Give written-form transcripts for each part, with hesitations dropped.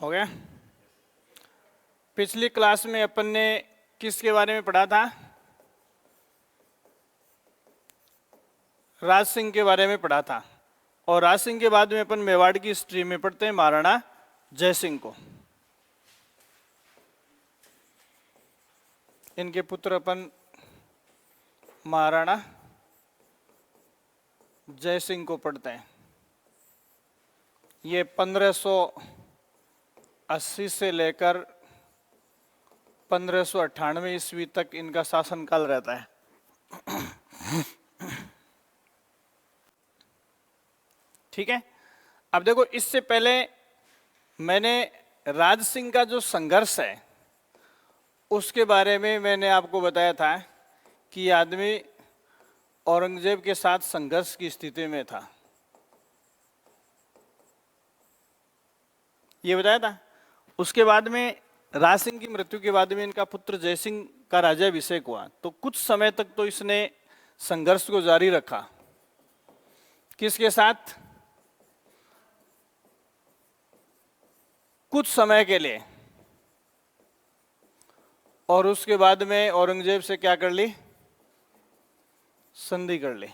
हो गया। पिछली क्लास में अपन ने किसके बारे में पढ़ा था? राज सिंह के बारे में पढ़ा था। और राज सिंह के बाद में अपन मेवाड़ की हिस्ट्री में पढ़ते हैं महाराणा जय सिंह को। इनके पुत्र अपन महाराणा जय सिंह को पढ़ते हैं। ये 1580 से लेकर 1598 ईस्वी तक इनका शासनकाल रहता है। ठीक है। अब देखो, इससे पहले मैंने राज सिंह का जो संघर्ष है उसके बारे में मैंने आपको बताया था कि ये आदमी औरंगजेब के साथ संघर्ष की स्थिति में था, ये बताया था। उसके बाद में राज सिंह की मृत्यु के बाद में इनका पुत्र जय सिंह का राज्याभिषेक हुआ। तो कुछ समय तक तो इसने संघर्ष को जारी रखा। किसके साथ? कुछ समय के लिए। और उसके बाद में औरंगजेब से क्या कर ली? संधि कर ली।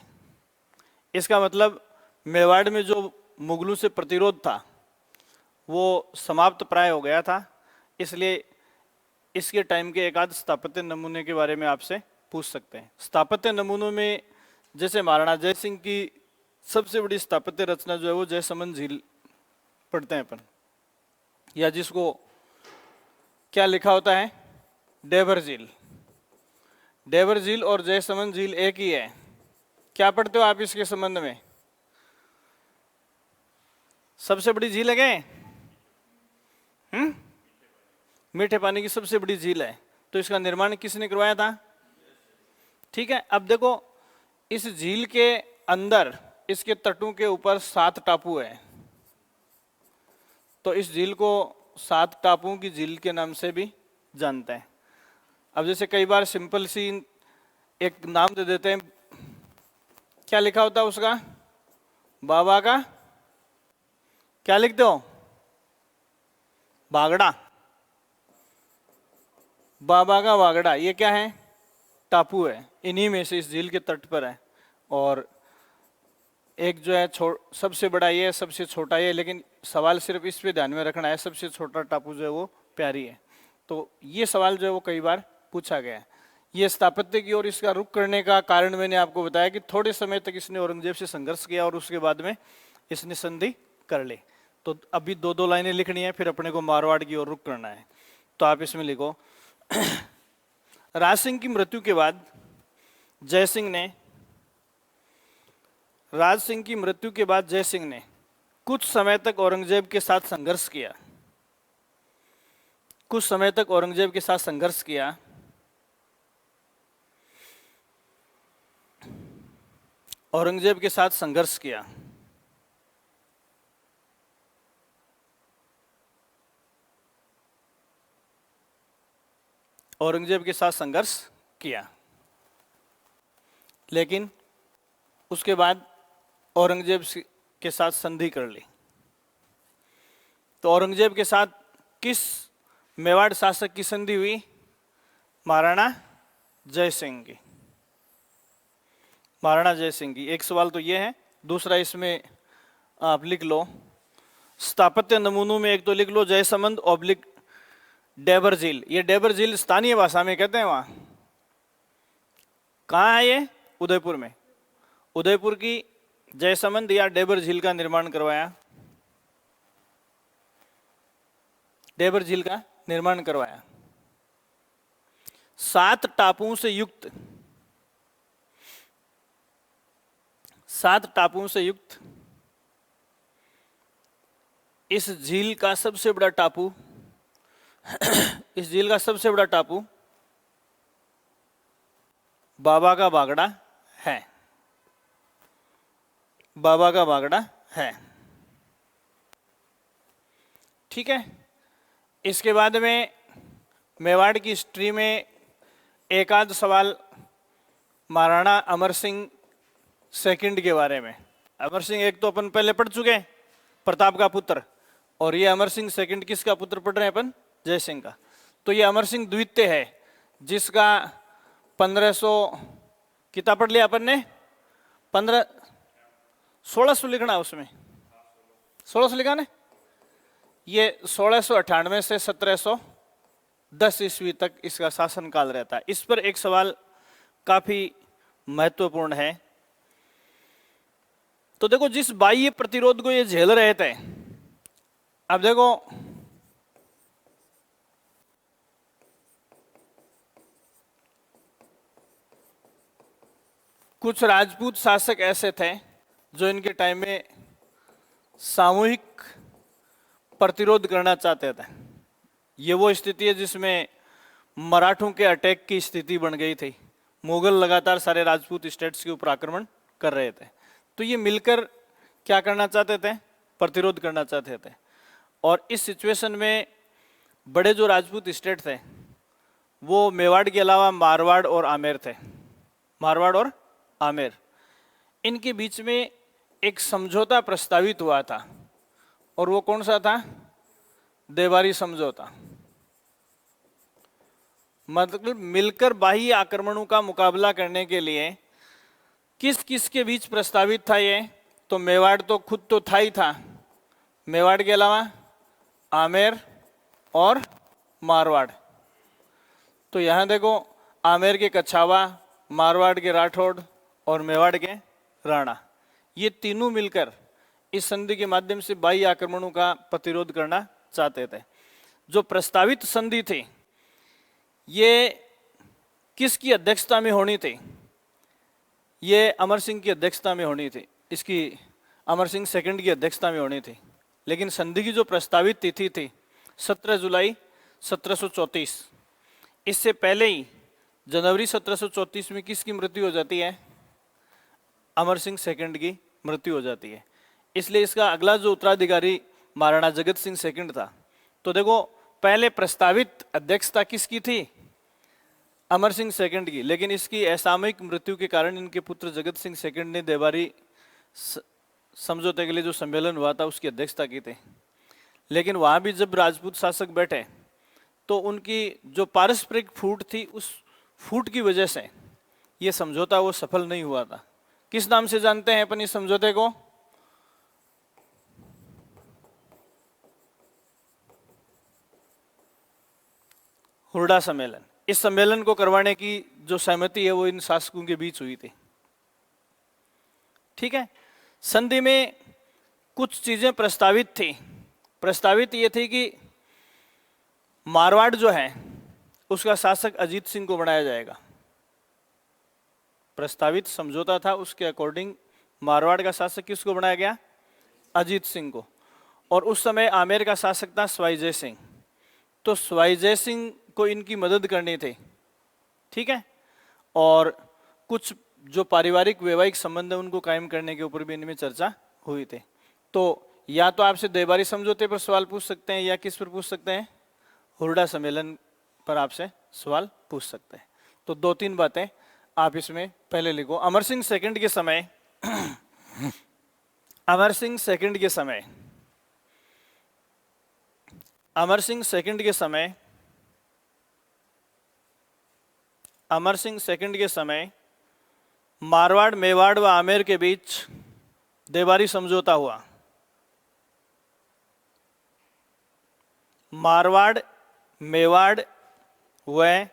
इसका मतलब मेवाड़ में जो मुगलों से प्रतिरोध था वो समाप्त प्राय हो गया था। इसलिए इसके टाइम के एकाध स्थापत्य नमूने के बारे में आपसे पूछ सकते हैं। स्थापत्य नमूनों में जैसे महाराणा जय सिंह की सबसे बड़ी स्थापत्य रचना जो है वो जयसमंद झील पढ़ते हैं अपन, या जिसको क्या लिखा होता है? डेबर झील। डेबर झील और जयसमंद झील एक ही है। क्या पढ़ते हो आप इसके संबंध में? सबसे बड़ी झील है क्या? मीठे पानी की सबसे बड़ी झील है। तो इसका निर्माण किसने करवाया था? ठीक है। अब देखो, इस झील के अंदर इसके तटों के ऊपर 7 टापू है। तो इस झील को 7 टापुओं की झील के नाम से भी जानते हैं। अब जैसे कई बार सिंपल सी एक नाम दे देते हैं, क्या लिखा होता है उसका? बाबा का क्या लिखते हो? बागड़ा। बाबा का बागड़ा, ये क्या है? टापू है। इन्हीं में से इस झील के तट पर है। और एक जो है सबसे बड़ा ये है, सबसे छोटा ये, लेकिन सवाल सिर्फ इस पे ध्यान में रखना है, सबसे छोटा टापू जो है वो प्यारी है। तो ये सवाल जो है वो कई बार पूछा गया है। ये स्थापत्य की ओर इसका रुख करने का कारण मैंने आपको बताया कि थोड़े समय तक इसने औरंगजेब से संघर्ष किया और उसके बाद में इसने संधि कर ली। तो अभी 2-2 लाइनें लिखनी है, फिर अपने को मारवाड़ की ओर रुख करना है। तो आप इसमें लिखो राज सिंह की मृत्यु के बाद जय सिंह ने कुछ समय तक औरंगजेब के साथ संघर्ष किया। कुछ समय तक औरंगजेब के साथ संघर्ष किया। औरंगजेब के साथ संघर्ष किया। औरंगजेब के साथ संघर्ष किया, लेकिन उसके बाद औरंगजेब के साथ संधि कर ली। तो औरंगजेब के साथ किस मेवाड़ शासक की संधि हुई? महाराणा जय सिंह की। महाराणा जय सिंह की। एक सवाल तो ये है। दूसरा इसमें आप लिख लो स्थापत्य नमूनों में, एक तो लिख लो जयसमंद ऑब्लिक डेबर झील। ये डेबर झील स्थानीय भाषा में कहते हैं। वहां कहाँ है ये? उदयपुर में। उदयपुर की जयसमंद या डेबर झील का निर्माण करवाया। डेबर झील का निर्माण करवाया। 7 टापुओं से युक्त 7 टापुओं से युक्त इस झील का सबसे बड़ा टापू बाबा का बागड़ा है। बाबा का बागड़ा है। ठीक है। इसके बाद में मेवाड़ की हिस्ट्री में एक आध सवाल महाराणा अमर सिंह सेकंड के बारे में। अमर सिंह एक तो अपन पहले पढ़ चुके हैं, प्रताप का पुत्र। और ये अमर सिंह सेकंड किसका पुत्र पढ़ रहे हैं अपन? जय सिंह का। तो ये अमर सिंह द्वितीय है जिसका 1500 कितना पढ़ लिया अपन ने? 1600 लिखना है उसमें, 1600 लिखा ने। ये 1698 से 1710 ईस्वी तक इसका शासनकाल रहता है। इस पर एक सवाल काफी महत्वपूर्ण है। तो देखो, जिस बाह्य प्रतिरोध को ये झेल रहे थे, अब देखो कुछ राजपूत शासक ऐसे थे जो इनके टाइम में सामूहिक प्रतिरोध करना चाहते थे। ये वो स्थिति है जिसमें मराठों के अटैक की स्थिति बन गई थी। मुगल लगातार सारे राजपूत स्टेट्स के ऊपर आक्रमण कर रहे थे। तो ये मिलकर क्या करना चाहते थे? प्रतिरोध करना चाहते थे। और इस सिचुएशन में बड़े जो राजपूत स्टेट थे वो मेवाड़ के अलावा मारवाड़ और आमेर थे। मारवाड़ और आमेर, इनके बीच में एक समझौता प्रस्तावित हुआ था। और वो कौन सा था? देवारी समझौता। मतलब मिलकर बाह्य आक्रमणों का मुकाबला करने के लिए किस किस के बीच प्रस्तावित था ये? तो मेवाड़ तो खुद तो था ही था, मेवाड़ के अलावा आमेर और मारवाड़। तो यहां देखो, आमेर के कछावा, मारवाड़ के राठौड़ और मेवाड़ के राणा, ये तीनों मिलकर इस संधि के माध्यम से बाह्य आक्रमणों का प्रतिरोध करना चाहते थे। जो प्रस्तावित संधि थी ये किसकी अध्यक्षता में होनी थी? ये अमर सिंह की अध्यक्षता में होनी थी। इसकी अमर सिंह सेकंड की अध्यक्षता में होनी थी। लेकिन संधि की जो प्रस्तावित तिथि थी 17 जुलाई 1734। इससे पहले ही जनवरी 1734 में किसकी मृत्यु हो जाती है? अमर सिंह सेकंड की मृत्यु हो जाती है। इसलिए इसका अगला जो उत्तराधिकारी महाराणा जगत सिंह सेकंड था। तो देखो, पहले प्रस्तावित अध्यक्षता किसकी थी? अमर सिंह सेकंड की। लेकिन इसकी असामयिक मृत्यु के कारण इनके पुत्र जगत सिंह सेकंड ने देवारी समझौते के लिए जो सम्मेलन हुआ था उसकी अध्यक्षता की थी। लेकिन वहां भी जब राजपूत शासक बैठे तो उनकी जो पारस्परिक फूट थी, उस फूट की वजह से ये समझौता वो सफल नहीं हुआ था। किस नाम से जानते हैं अपन इस समझौते को? हुरडा सम्मेलन। इस सम्मेलन को करवाने की जो सहमति है वो इन शासकों के बीच हुई थी। ठीक है। संधि में कुछ चीजें प्रस्तावित थी। प्रस्तावित ये थी कि मारवाड़ जो है उसका शासक अजीत सिंह को बनाया जाएगा। प्रस्तावित समझौता था, उसके अकॉर्डिंग मारवाड़ का शासक किसको बनाया गया? अजीत सिंह को। और उस समय आमेर का शासक था सवाई जय सिंह। तो सवाई जय सिंह को इनकी मदद करनी थी। ठीक है। और कुछ जो पारिवारिक वैवाहिक संबंध है उनको कायम करने के ऊपर भी इनमें चर्चा हुई थी। तो या तो आपसे देवारी समझौते पर सवाल पूछ सकते हैं या किस पर पूछ सकते हैं? हुरडा सम्मेलन पर आपसे सवाल पूछ सकते हैं। तो दो तीन बातें आप इसमें पहले लिखो। अमर सिंह सेकंड के समय अमर सिंह सेकंड के समय अमर सिंह सेकंड के समय अमर सिंह सेकंड के समय मारवाड़, मेवाड़ व आमेर के बीच देवारी समझौता हुआ। मारवाड़, मेवाड़ व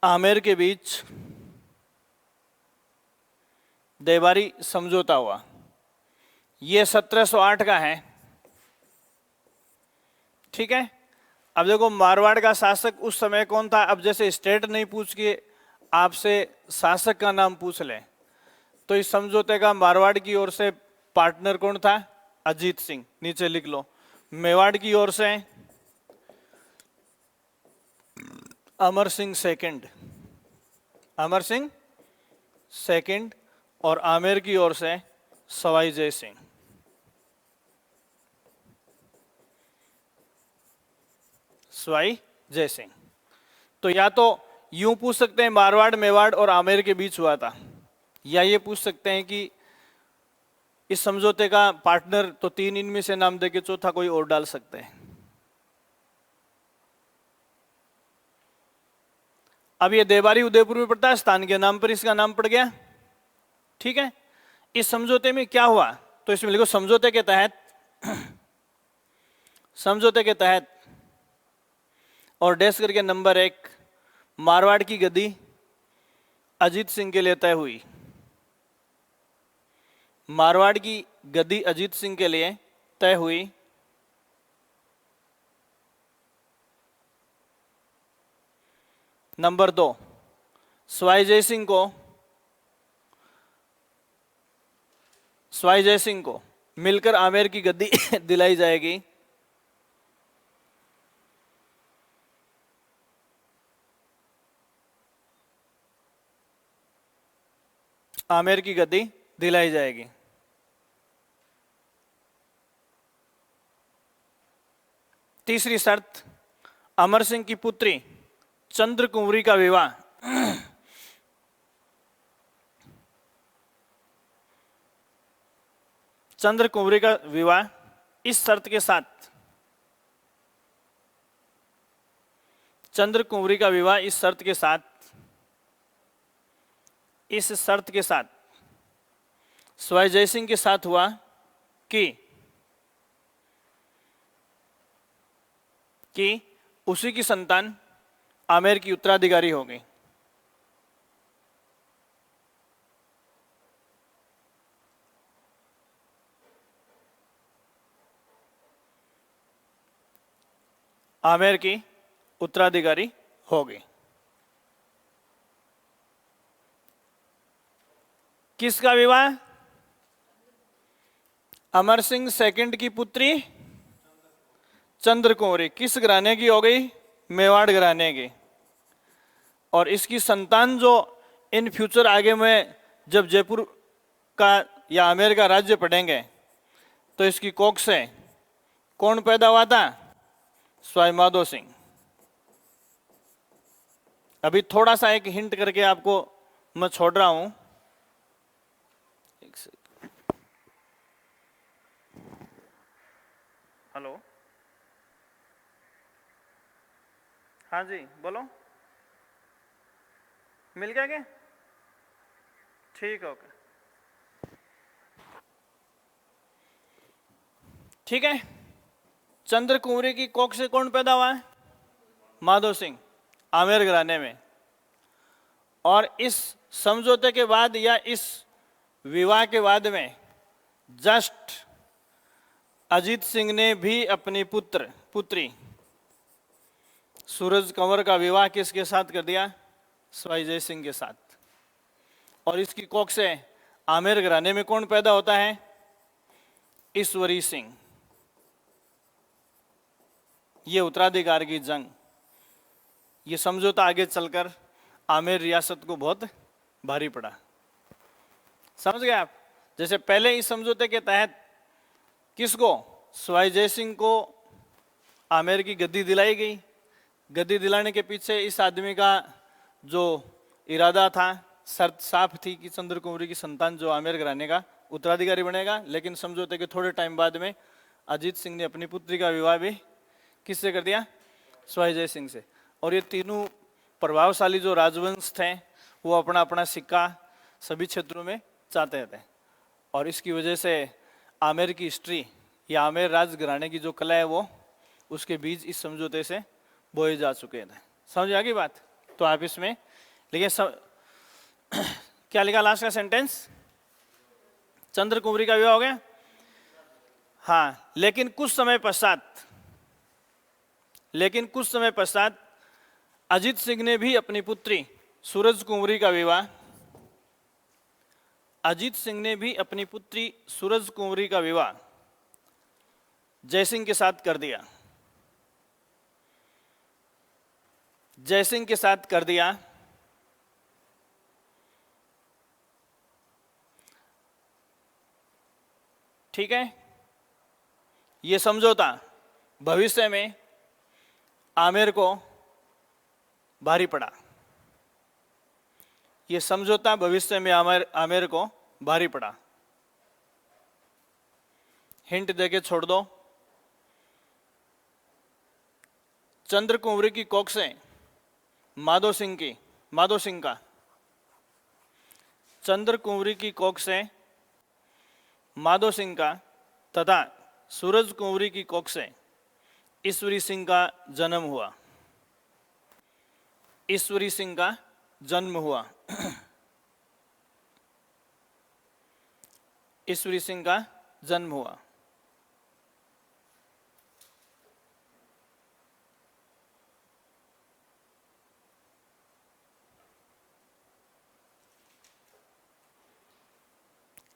आमेर के बीच देवारी समझौता हुआ। यह 1708 का है। ठीक है। अब देखो, मारवाड़ का शासक उस समय कौन था? अब जैसे स्टेट नहीं पूछ के आपसे शासक का नाम पूछ ले, तो इस समझौते का मारवाड़ की ओर से पार्टनर कौन था? अजीत सिंह। नीचे लिख लो। मेवाड़ की ओर से अमर सिंह सेकंड, अमर सिंह सेकंड, और आमेर की ओर से सवाई जय सिंह। सवाई जय सिंह। तो या तो यूं पूछ सकते हैं मारवाड़, मेवाड़ और आमेर के बीच हुआ था, या ये पूछ सकते हैं कि इस समझौते का पार्टनर तो 3 इनमें से नाम देके चौथा कोई और डाल सकते हैं। अब ये देवारी उदयपुर में पड़ता है, स्थान के नाम पर इसका नाम पड़ गया। ठीक है, इस समझौते में क्या हुआ, तो इसमें लिखो समझौते के तहत समझौते के तहत और डैश करके नंबर 1, मारवाड़ की गद्दी अजीत सिंह के लिए तय हुई। मारवाड़ की गद्दी अजीत सिंह के लिए तय हुई। नंबर 2, सवाई जय सिंह को मिलकर आमेर की गद्दी दिलाई जाएगी। आमेर की गद्दी दिलाई जाएगी। तीसरी शर्त, अमर सिंह की पुत्री चंद्र कुंवरी का विवाह चंद्र कुंवरी का विवाह इस शर्त के साथ, चंद्र कुंवरी का विवाह इस शर्त के साथ, इस शर्त के साथ सवाई जय सिंह के साथ हुआ कि उसी की संतान आमेर की उत्तराधिकारी होगी। आमेर की उत्तराधिकारी होगी। किसका विवाह? अमर सिंह सेकंड की पुत्री चंद्र कुंवरी किस घराने की हो गई? मेवाड़ घराने की। और इसकी संतान जो इन फ्यूचर आगे में जब जयपुर का या आमेर का राज्य पढ़ेंगे तो इसकी कोख से कौन पैदा हुआ था? सवाई माधो सिंह। अभी थोड़ा सा एक हिंट करके आपको मैं छोड़ रहा हूं। हेलो, हाँ जी बोलो, मिल गया क्या? ठीक, ओके, ठीक है। चंद्र कुंवरी की कोख से कौन पैदा हुआ है? माधो सिंह, आमेर घराने में। और इस समझौते के बाद या इस विवाह के बाद में जस्ट अजीत सिंह ने भी अपनी पुत्री सूरज कंवर का विवाह किसके साथ कर दिया? सवाई जय सिंह के साथ। और इसकी कोख से आमेर घराने में कौन पैदा होता है? ईश्वरी सिंह। ये उत्तराधिकार की जंग, ये समझौता आगे चलकर आमेर रियासत को बहुत भारी पड़ा। समझ गए आप? जैसे पहले इस समझौते के तहत किसको? सवाई जय सिंह को आमेर की गद्दी दिलाई गई। गद्दी दिलाने के पीछे इस आदमी का जो इरादा था, शर्त साफ थी कि चंद्र कुंवरी की संतान जो आमेर घराने का उत्तराधिकारी बनेगा। लेकिन समझौते के थोड़े टाइम बाद में अजीत सिंह ने अपनी पुत्री का विवाह भी किससे कर दिया? सवाई जय सिंह से। और ये तीनों प्रभावशाली जो राजवंश थे वो अपना अपना सिक्का सभी क्षेत्रों में चाहते थे। और इसकी वजह से आमेर की हिस्ट्री या आमेर राजघराने की जो कला है वो उसके बीज इस समझौते से बोए जा चुके थे। समझ आ गई बात? तो आप इसमें लिखिए क्या लिखा लास्ट का सेंटेंस? चंद्र कुंवरी का विवाह हो गया। हाँ, लेकिन कुछ समय पश्चात अजीत सिंह ने भी अपनी पुत्री सूरज कुंवरी का विवाह अजीत सिंह ने भी अपनी पुत्री सूरज कुंवरी का विवाह जयसिंह के साथ कर दिया। जयसिंह के साथ कर दिया। ठीक है, ये समझौता भविष्य में आमेर को भारी पड़ा। ये समझौता भविष्य में आमेर को भारी पड़ा। हिंट देके छोड़ दो। चंद्र कुंवरी की कोख से माधो सिंह का, चंद्र कुंवरी की कोख से माधो सिंह का तथा सूरज कुंवरी की कोख से ईश्वरी सिंह का जन्म हुआ। ईश्वरी सिंह का जन्म हुआ। ईश्वरी सिंह का जन्म हुआ।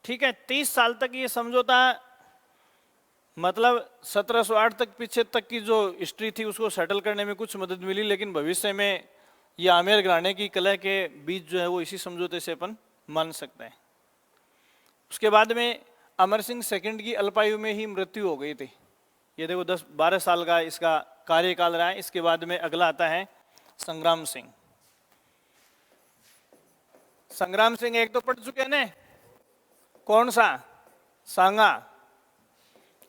ठीक है, 30 साल तक ये समझौता, मतलब 1708 तक पीछे तक की जो हिस्ट्री थी उसको सेटल करने में कुछ मदद मिली, लेकिन भविष्य में ये आमेर घराने की कलह के बीच जो है वो इसी समझौते से अपन मान सकते हैं। उसके बाद में अमर सिंह सेकंड की अल्पायु में ही मृत्यु हो गई थी। ये देखो 10-12 साल का इसका कार्यकाल रहा है। इसके बाद में अगला आता है संग्राम सिंह। संग्राम सिंह एक तो पढ़ चुके हैं ना, कौन सा? सांगा।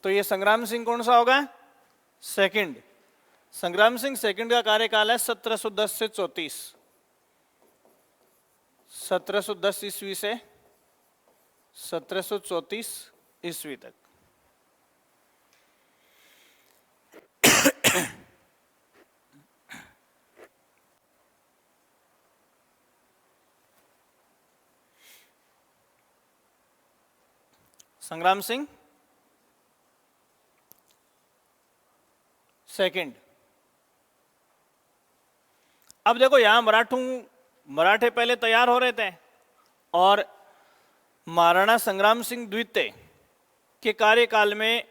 तो ये संग्राम सिंह कौन सा होगा? सेकंड। संग्राम सिंह सेकंड का कार्यकाल है 1710 से 34। 1710 ईस्वी से 1734 ईस्वी तक। संग्राम सिंह सेकंड। अब देखो यहां मराठे पहले तैयार हो रहे थे और महाराणा संग्राम सिंह द्वितीय के कार्यकाल में,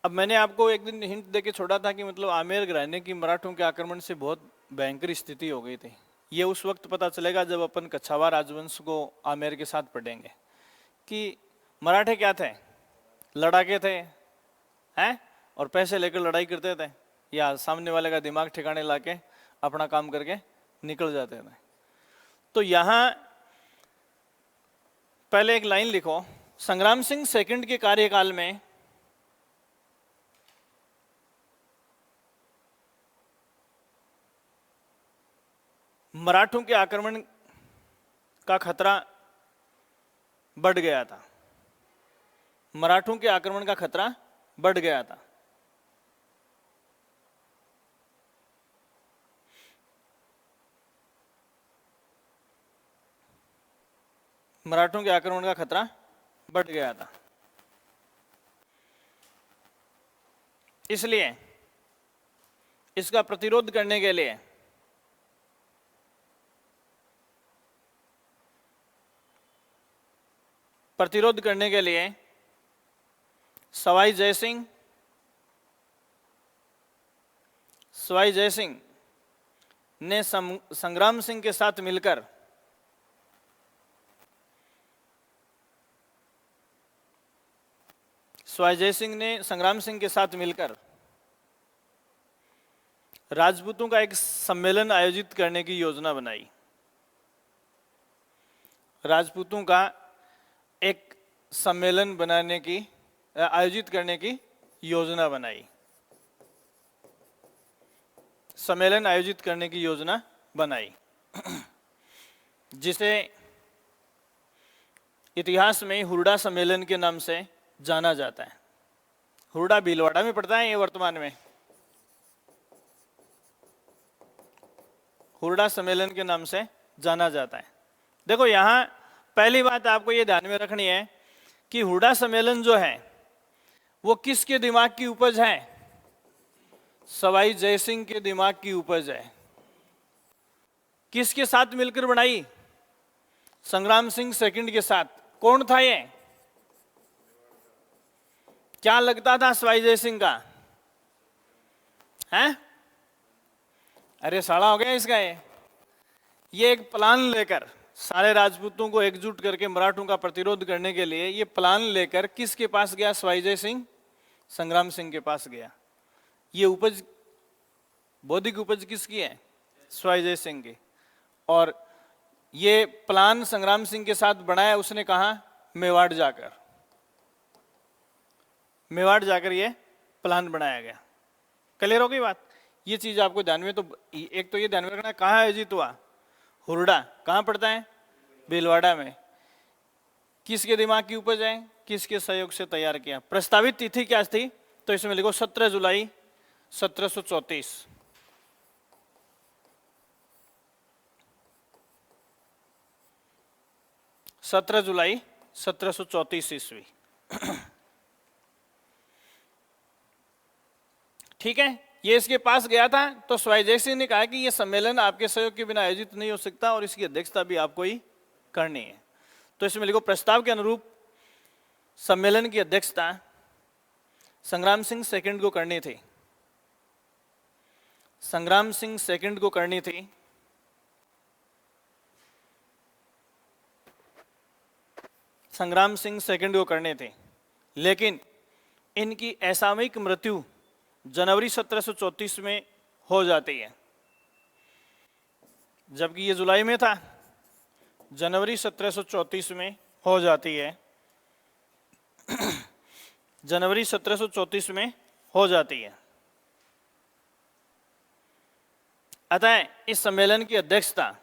अब मैंने आपको एक दिन हिंट देके छोड़ा था कि मतलब आमेर घराने की मराठों के आक्रमण से बहुत भयंकर स्थिति हो गई थी। ये उस वक्त पता चलेगा जब अपन कछावा राजवंश को आमेर के साथ पढ़ेंगे कि मराठे क्या थे, लड़ाके थे हैं, और पैसे लेकर लड़ाई करते थे या सामने वाले का दिमाग ठिकाने लाके अपना काम करके निकल जाते थे। तो यहां पहले एक लाइन लिखो, संग्राम सिंह सेकंड के कार्यकाल में मराठों के आक्रमण का खतरा बढ़ गया था। मराठों के आक्रमण का खतरा बढ़ गया था। मराठों के आक्रमण का खतरा बढ़ गया था। इसलिए इसका प्रतिरोध करने के लिए सवाई जयसिंह ने संग्राम सिंह के साथ मिलकर सवाई जयसिंह ने संग्राम सिंह के साथ मिलकर राजपूतों का एक सम्मेलन आयोजित करने की योजना बनाई। राजपूतों का एक सम्मेलन आयोजित करने की योजना बनाई। सम्मेलन आयोजित करने की योजना बनाई जिसे इतिहास में हुरडा सम्मेलन के नाम से जाना जाता है। हुरडा भीलवाड़ा में पड़ता है ये वर्तमान में। हुरडा सम्मेलन के नाम से जाना जाता है। देखो यहां पहली बात आपको ये ध्यान में रखनी है कि हुरडा सम्मेलन जो है वो किसके दिमाग की उपज है? सवाई जयसिंह के दिमाग की उपज है। किसके साथ मिलकर बनाई? संग्राम सिंह सेकंड के साथ। कौन था ये? क्या लगता था सवाई जयसिंह का? हैं? अरे साला हो गया इसका। ये एक प्लान लेकर सारे राजपूतों को एकजुट करके मराठों का प्रतिरोध करने के लिए ये प्लान लेकर किसके पास गया? सवाई जयसिंह संग्राम सिंह के पास गया। ये उपज, बौद्धिक उपज किसकी है? सवाई जयसिंह की। और ये प्लान संग्राम सिंह के साथ बनाया उसने कहा? मेवाड़ जाकर। मेवाड़ जाकर ये प्लान बनाया गया। क्लियर हो गई बात? ये चीज आपको ध्यान में, तो एक तो ये ध्यान में रखना, कहाँ आयोजित हुआ? हुरडा। कहाँ पड़ता है? भीलवाड़ा में। किसके दिमाग की उपज है? किसके सहयोग से तैयार किया? प्रस्तावित तिथि क्या थी? तो इसमें लिखो 17 जुलाई 1734। 17 जुलाई 1734 ईस्वी। ठीक है, ये इसके पास गया था तो स्वाई जय सिंह ने कहा कि ये सम्मेलन आपके सहयोग के बिना आयोजित नहीं हो सकता और इसकी अध्यक्षता भी आपको ही करनी है। तो इसमें लिखो प्रस्ताव के अनुरूप सम्मेलन की अध्यक्षता संग्राम सिंह सेकंड को करनी थी। संग्राम सिंह सेकंड को करनी थी। संग्राम सिंह सेकंड को करने थे, लेकिन इनकी असामयिक मृत्यु जनवरी 1734 में हो जाती है, जबकि ये जुलाई में था। जनवरी 1734 में हो जाती है। जनवरी 1734 में हो जाती है। अतः इस सम्मेलन की अध्यक्षता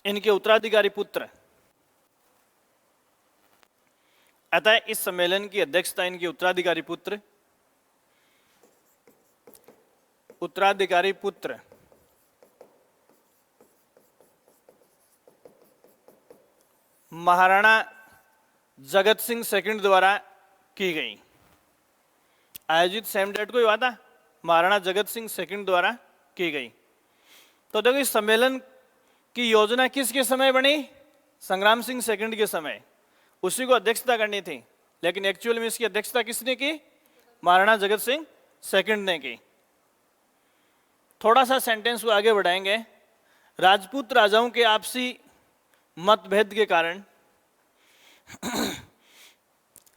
इनके उत्तराधिकारी पुत्र अतः इस सम्मेलन की अध्यक्षता इनके उत्तराधिकारी पुत्र महाराणा जगत सिंह सेकंड द्वारा की गई। आयोजित सेम डेट को हुआ था, महाराणा जगत सिंह सेकंड द्वारा की गई। तो देखो इस सम्मेलन की योजना किसके समय बनी? संग्राम सिंह सेकंड के समय। उसी को अध्यक्षता करनी थी, लेकिन एक्चुअल में इसकी अध्यक्षता किसने की? महाराणा जगत सिंह सेकंड ने की। थोड़ा सा सेंटेंस को आगे बढ़ाएंगे। राजपूत राजाओं के आपसी मतभेद के कारण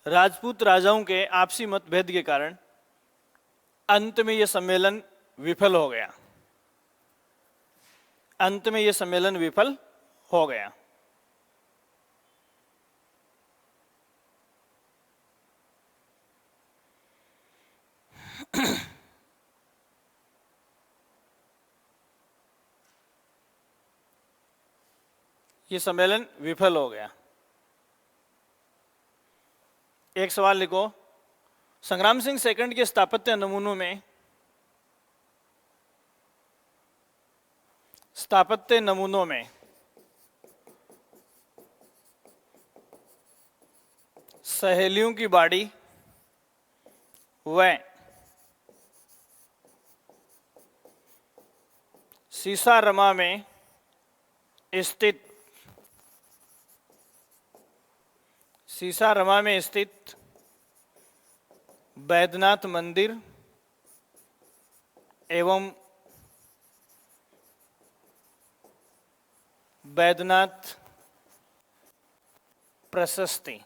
राजपूत राजाओं के आपसी मतभेद के कारण अंत में यह सम्मेलन विफल हो गया। अंत में यह सम्मेलन विफल हो गया। ये सम्मेलन विफल हो गया। एक सवाल लिखो, संग्राम सिंह सेकंड के स्थापत्य नमूनों में सहेलियों की बाड़ी व सीसारमा में स्थित बैद्यनाथ मंदिर एवं बैद्यनाथ प्रशस्ति।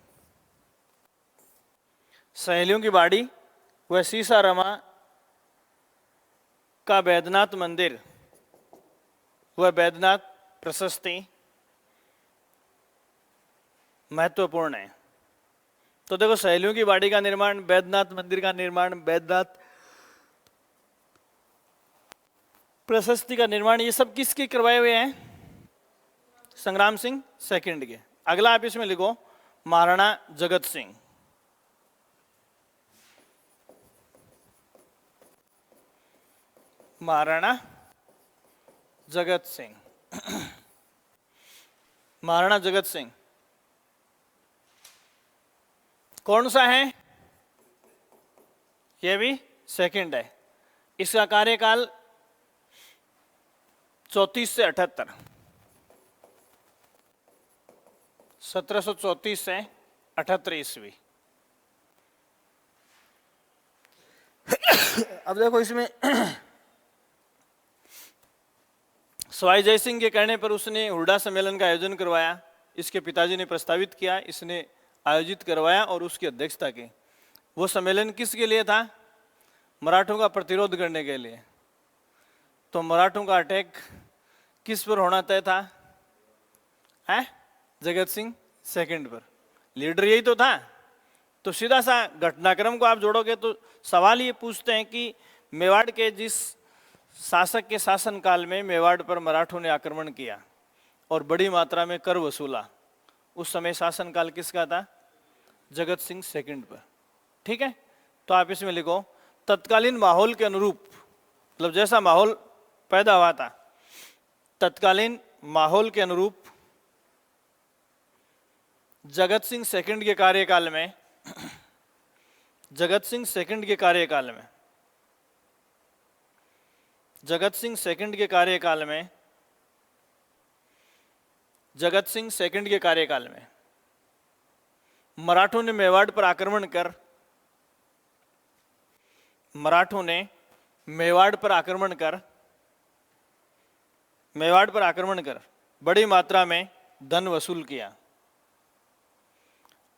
सहेलियों की बाड़ी व सीसारमा का बैद्यनाथ मंदिर व बैद्यनाथ प्रशस्ति महत्वपूर्ण है। तो देखो, सहेलियों की बाड़ी का निर्माण, बैद्यनाथ मंदिर का निर्माण, बैद्यनाथ प्रशस्ति का निर्माण, ये सब किसके करवाए हुए हैं? संग्राम सिंह सेकंड के। अगला आप इसमें लिखो महाराणा जगत सिंह। महाराणा जगत सिंह। महाराणा जगत सिंह कौन सा है? यह भी सेकंड है। इसका कार्यकाल 34 से 78, 1734 से 78 ईस्वी। अब देखो इसमें स्वाई जय सिंह के कहने पर उसने हुरडा सम्मेलन का आयोजन करवाया। इसके पिताजी ने प्रस्तावित किया, इसने आयोजित करवाया और उसकी अध्यक्षता की। वो सम्मेलन किसके लिए था? मराठों का प्रतिरोध करने के लिए। तो मराठों का अटैक किस पर होना तय था? जगत सिंह सेकंड पर। लीडर यही तो था, तो सीधा सा घटनाक्रम को आप जोड़ोगे तो सवाल ये पूछते हैं कि मेवाड़ के जिस शासक के शासनकाल में मेवाड़ पर मराठों ने आक्रमण किया और बड़ी मात्रा में कर वसूला, उस समय शासनकाल किसका था? जगत सिंह सेकंड पर। ठीक है, तो आप इसमें लिखो तत्कालीन माहौल के अनुरूप, मतलब जैसा माहौल पैदा हुआ था, तत्कालीन माहौल के अनुरूप जगत सिंह सेकंड के कार्यकाल में, जगत सिंह सेकंड के कार्यकाल में, जगत सिंह सेकंड के कार्यकाल में, जगत सिंह सेकंड के कार्यकाल में मराठों ने मेवाड़ पर आक्रमण कर, मराठों ने मेवाड़ पर आक्रमण कर, मेवाड़ पर आक्रमण कर बड़ी मात्रा में धन वसूल किया,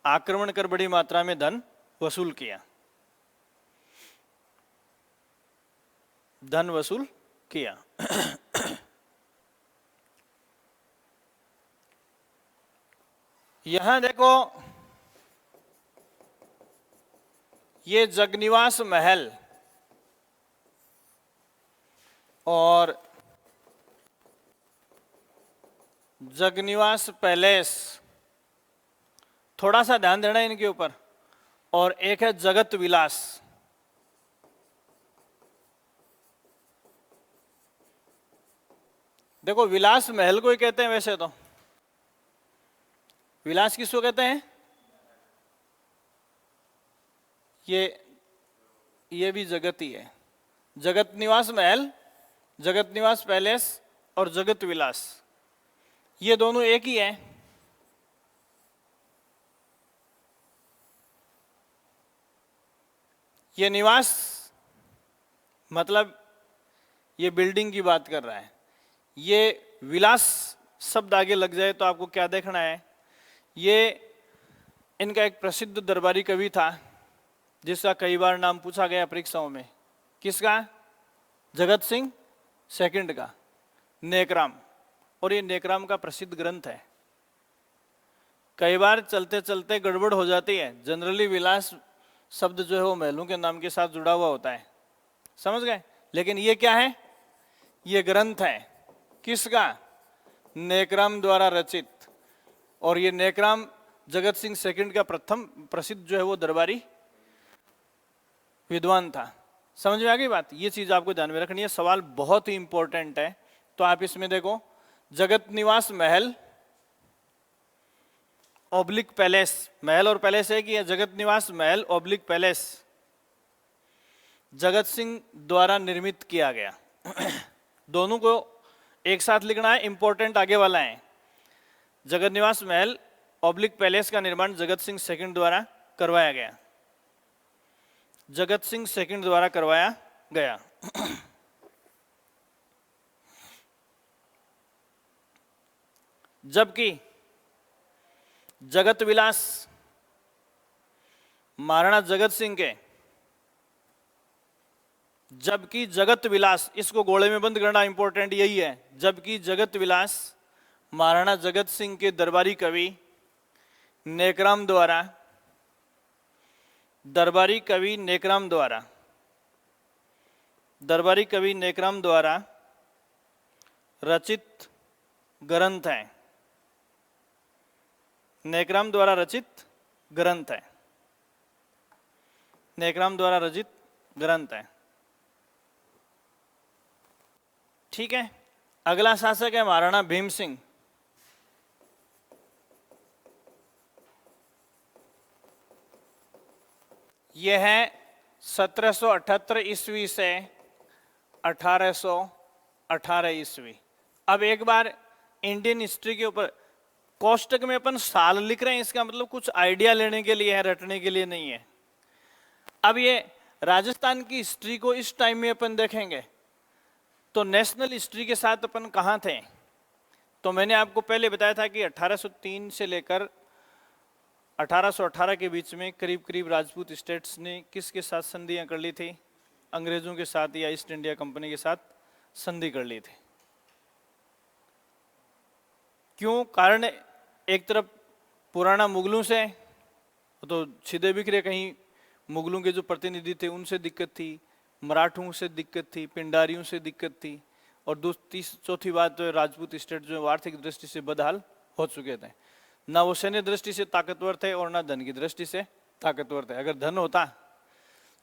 आक्रमण कर बड़ी मात्रा में धन वसूल किया, धन वसूल किया। यहां देखो, ये जगनिवास महल और जगनिवास पैलेस, थोड़ा सा ध्यान देना इनके ऊपर, और एक है जगत विलास। देखो विलास महल को ही कहते हैं वैसे तो, विलास किसको कहते हैं? ये भी जगत ही है। जगत निवास महल, जगत निवास पैलेस और जगत विलास, ये दोनों एक ही है। ये निवास मतलब ये बिल्डिंग की बात कर रहा है, ये विलास शब्द आगे लग जाए तो आपको क्या देखना है? ये इनका एक प्रसिद्ध दरबारी कवि था जिसका कई बार नाम पूछा गया परीक्षाओं में। किसका? जगत सिंह सेकंड का, नेकराम। और ये नेकराम का प्रसिद्ध ग्रंथ है। कई बार चलते चलते गड़बड़ हो जाती है। जनरली विलास शब्द जो है वो महलों के नाम के साथ जुड़ा हुआ होता है, समझ गए? लेकिन ये क्या है? ये ग्रंथ है। किसका? नेकराम द्वारा रचित। और ये नेकराम जगत सिंह सेकंड का प्रथम प्रसिद्ध जो है वो दरबारी विद्वान था। समझ में आ गई बात? ये चीज आपको ध्यान में रखनी है, सवाल बहुत ही इंपॉर्टेंट है। तो आप इसमें देखो, जगत निवास महल ऑब्लिक पैलेस, महल और पैलेस है कि जगत निवास महल ऑब्लिक पैलेस जगत सिंह द्वारा निर्मित किया गया। दोनों को एक साथ लिखना है, इंपॉर्टेंट आगे वाला है। जगत निवास महल ऑब्लिक पैलेस का निर्माण जगत सिंह सेकंड द्वारा करवाया गया, जगत सिंह सेकंड द्वारा करवाया गया। जबकि जगत विलास महाराणा जगत सिंह के, जबकि जगत विलास, इसको गोले में बंद करना इंपॉर्टेंट यही है। जबकि जगत विलास महाराणा जगत सिंह के दरबारी कवि नेकराम द्वारा, दरबारी कवि नेकराम द्वारा, दरबारी कवि नेकराम द्वारा रचित ग्रंथ है, नेकराम द्वारा रचित ग्रंथ है, नेकराम द्वारा रचित ग्रंथ है। ठीक है, अगला शासक है महाराणा भीम सिंह। यह है 1778 ईस्वी से 1818 ईस्वी। अब एक बार इंडियन हिस्ट्री के ऊपर कोष्टक में अपन साल लिख रहे हैं, इसका मतलब कुछ आइडिया लेने के लिए है, रटने के लिए नहीं है। अब ये राजस्थान की हिस्ट्री को इस टाइम में अपन देखेंगे तो नेशनल हिस्ट्री के साथ अपन कहाँ थे? तो मैंने आपको पहले बताया था कि 1803 से लेकर 1818 के बीच में करीब करीब राजपूत स्टेट्स ने किसके साथ संधियां कर ली थी? अंग्रेजों के साथ या ईस्ट इंडिया कंपनी के साथ संधि कर ली थी। क्यों? कारण एक तरफ पुराना मुगलों से तो छिदे बिखरे कहीं मुगलों के जो प्रतिनिधि थे उनसे दिक्कत थी, मराठों से दिक्कत थी, पिंडारियों से दिक्कत थी, और चौथी बात तो राजपूत स्टेट जो आर्थिक दृष्टि से बदहाल हो चुके थे। ना वो सैन्य दृष्टि से ताकतवर थे और ना धन की दृष्टि से ताकतवर थे। अगर धन होता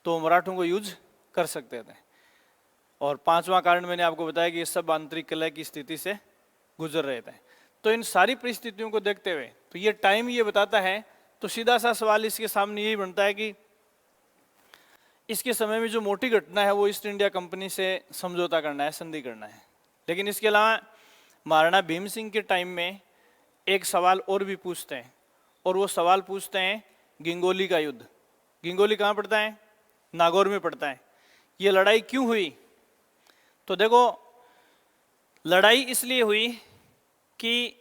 तो मराठों को यूज कर सकते थे। और पांचवा कारण मैंने आपको बताया कि ये सब आंतरिक कलह की स्थिति से गुजर रहे थे। तो इन सारी परिस्थितियों को देखते हुए तो ये टाइम ये बताता है, तो सीधा सा सवाल इसके सामने यही बनता है कि इसके समय में जो मोटी घटना है वो ईस्ट इंडिया कंपनी से समझौता करना है, संधि करना है। लेकिन इसके अलावा महाराणा भीम सिंह के टाइम में एक सवाल और भी पूछते हैं, और वो सवाल पूछते हैं गिंगोली का युद्ध। गिंगोली कहाँ पड़ता है? नागौर में पड़ता है। ये लड़ाई क्यों हुई? तो देखो, लड़ाई इसलिए हुई कि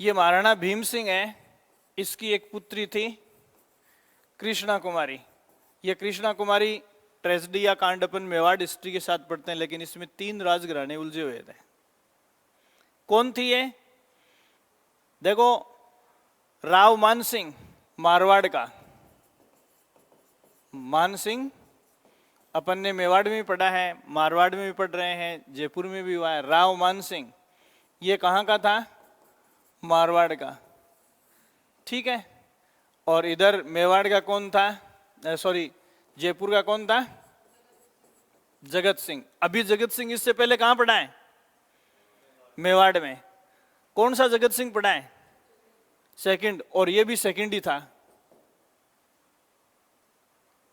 ये महाराणा भीम सिंह है, इसकी एक पुत्री थी कृष्णा कुमारी। ये कृष्णा कुमारी ट्रेजेडी या कांडपन मेवाड़ हिस्ट्री के साथ पढ़ते हैं, लेकिन इसमें 3 राजघराने उलझे हुए थे। कौन थी ये? देखो, राव मान सिंह मारवाड़ का, मान सिंह अपन ने मेवाड़ में भी पढ़ा है, मारवाड़ में भी पढ़ रहे हैं, जयपुर में भी हुआ है। राव मान सिंह ये कहाँ का था? मारवाड़ का, ठीक है। और इधर मेवाड़ का कौन था? सॉरी, जयपुर का कौन था? जगत सिंह। अभी जगत सिंह इससे पहले कहाँ पढ़ा है? मेवाड़ में। कौन सा जगत सिंह पढ़ा है? सेकंड। और ये भी सेकंड ही था।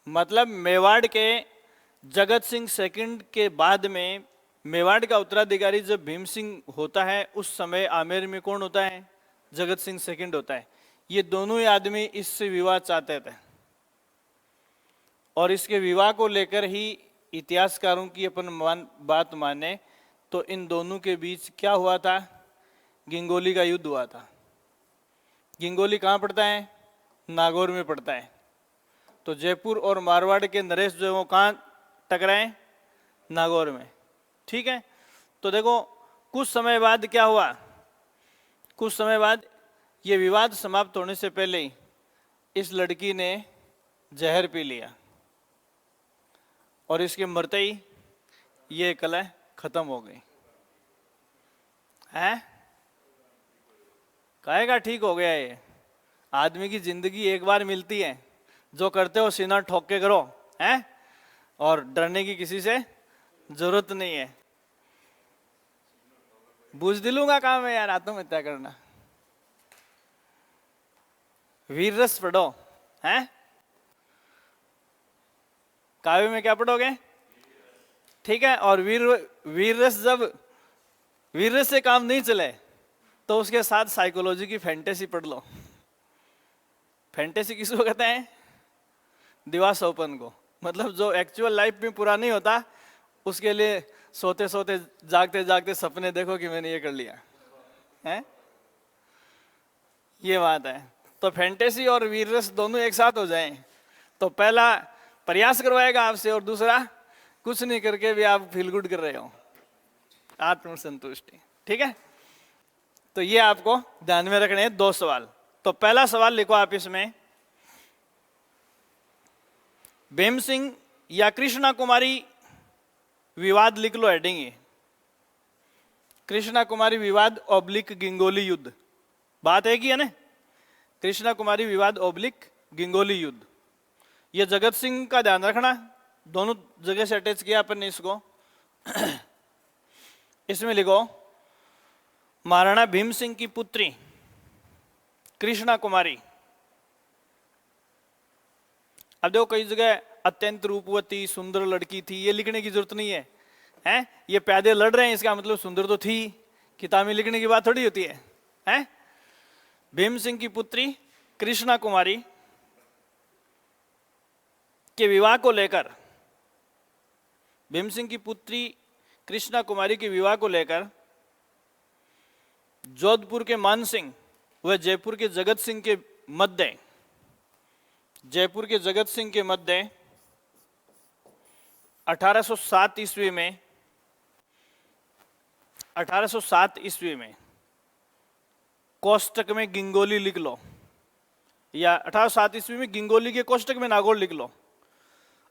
मतलब मेवाड़ के जगत सिंह सेकंड के बाद में मेवाड़ का उत्तराधिकारी जब भीम सिंह होता है, उस समय आमेर में कौन होता है? जगत सिंह सेकंड होता है। ये दोनों ही आदमी इससे विवाह चाहते थे, और इसके विवाह को लेकर ही इतिहासकारों की अपन बात माने तो इन दोनों के बीच क्या हुआ था? गिंगोली का युद्ध हुआ था। गिंगोली कहाँ पड़ता है? नागौर में पड़ता है। तो जयपुर और मारवाड़ के नरेश जो है वो कहाँ टकराए? नागौर में, ठीक है। तो देखो, कुछ समय बाद क्या हुआ? कुछ समय बाद ये विवाद समाप्त होने से पहले ही इस लड़की ने जहर पी लिया, और इसके मरते ही ये कलह खत्म हो गई है। कहेगा ठीक हो गया। ये आदमी की जिंदगी एक बार मिलती है, जो करते हो सीना ठोक के करो, हैं? और डरने की किसी से जरूरत नहीं है। बुजदिलों का काम है यार आत्महत्या करना। वीर रस पढ़ो, हैं? काव्य में क्या पढ़ोगे? ठीक है। और वीर रस, जब वीर रस से काम नहीं चले तो उसके साथ साइकोलॉजी की फैंटेसी पढ़ लो। फैंटेसी किसको कहते हैं? दिवास्वप्न को। मतलब जो एक्चुअल लाइफ में पूरा नहीं होता, उसके लिए सोते सोते जागते जागते सपने देखो कि मैंने ये कर लिया है। ये बात है। तो फैंटेसी और वीर रस दोनों एक साथ हो जाएं तो पहला प्रयास करवाएगा आपसे, और दूसरा कुछ नहीं करके भी आप फील गुड कर रहे हो, आत्मसंतुष्टि, ठीक है। तो ये आपको ध्यान में रखने हैं 2 सवाल। तो पहला सवाल लिखो आप इसमें, भीम सिंह या कृष्णा कुमारी विवाद लिख लो, हेडिंग है कृष्णा कुमारी विवाद ऑब्लिक गिंगोली युद्ध। बात है कि है ना? कृष्णा कुमारी विवाद ऑब्लिक गिंगोली युद्ध। ये जगत सिंह का ध्यान रखना, दोनों जगह से अटैच किया अपन ने इसको। इसमें लिखो, महाराणा भीम सिंह की पुत्री कृष्णा कुमारी। अब देखो, कई जगह अत्यंत रूपवती सुंदर लड़की थी, ये लिखने की जरूरत नहीं है, हैं? ये प्यादे लड़ रहे हैं, इसका मतलब सुंदर तो थी। किताब में लिखने की बात थोड़ी होती है, हैं? भीम सिंह की पुत्री कृष्णा कुमारी के विवाह को लेकर, भीम सिंह की पुत्री कृष्णा कुमारी के विवाह को लेकर जोधपुर के मान सिंह व जयपुर के जगत सिंह के मध्य, जयपुर के जगत सिंह के मध्य 1807 ईस्वी में 1807 ईस्वी में कोष्टक में गिंगोली लिख लो। या 1807 ईस्वी में गिंगोली के कोष्टक में नागौर लिख लो।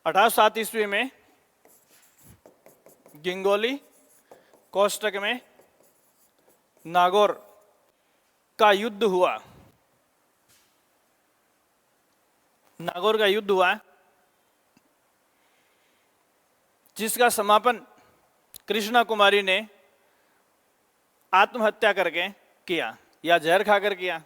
1807 ईस्वी में गिंगोली कोष्टक में नागौर का युद्ध हुआ। नागौर का युद्ध हुआ जिसका समापन कृष्णा कुमारी ने आत्महत्या करके किया या जहर खाकर किया।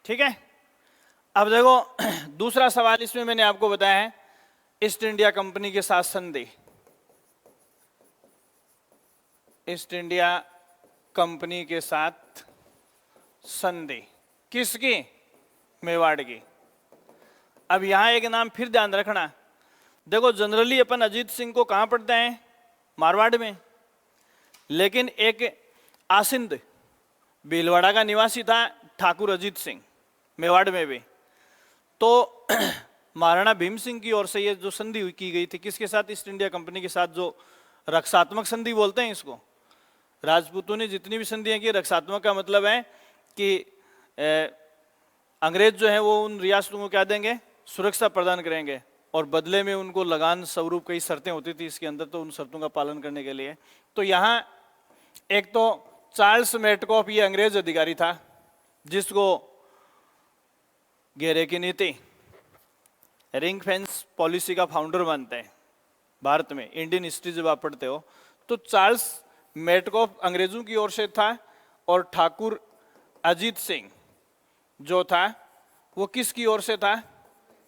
ठीक है, अब देखो दूसरा सवाल इसमें मैंने आपको बताया है ईस्ट इंडिया कंपनी के साथ संधि। ईस्ट इंडिया कंपनी के साथ संधि किसकी? मेवाड़ की। अब यहां एक नाम फिर ध्यान रखना, देखो जनरली अपन अजीत सिंह को कहां पढ़ते हैं? मारवाड़ में, लेकिन एक आसिंद भीलवाड़ा का निवासी था ठाकुर अजीत सिंह, मेवाड़ में भी। तो महाराणा भीम सिंह की ओर से ये जो संधि की गई थी किसके साथ? ईस्ट इंडिया कंपनी के साथ, जो रक्षात्मक संधि बोलते हैं इसको। राजपूतों ने जितनी भी संधियां की, रक्षात्मक का मतलब है कि अंग्रेज जो है वो उन रियासतों को क्या देंगे? सुरक्षा प्रदान करेंगे, और बदले में उनको लगान स्वरूप कई शर्तें होती थी इसके अंदर, तो उन शर्तों का पालन करने के लिए। तो यहाँ एक तो चार्ल्स मेटकॉफ, ये अंग्रेज अधिकारी था जिसको घेरे की नीति, रिंग फेंस पॉलिसी का फाउंडर मानते हैं भारत में। इंडियन हिस्ट्री जब आप पढ़ते हो तो चार्ल्स मेटकॉफ अंग्रेजों की ओर से था, और ठाकुर अजीत सिंह जो था वो किसकी ओर से था?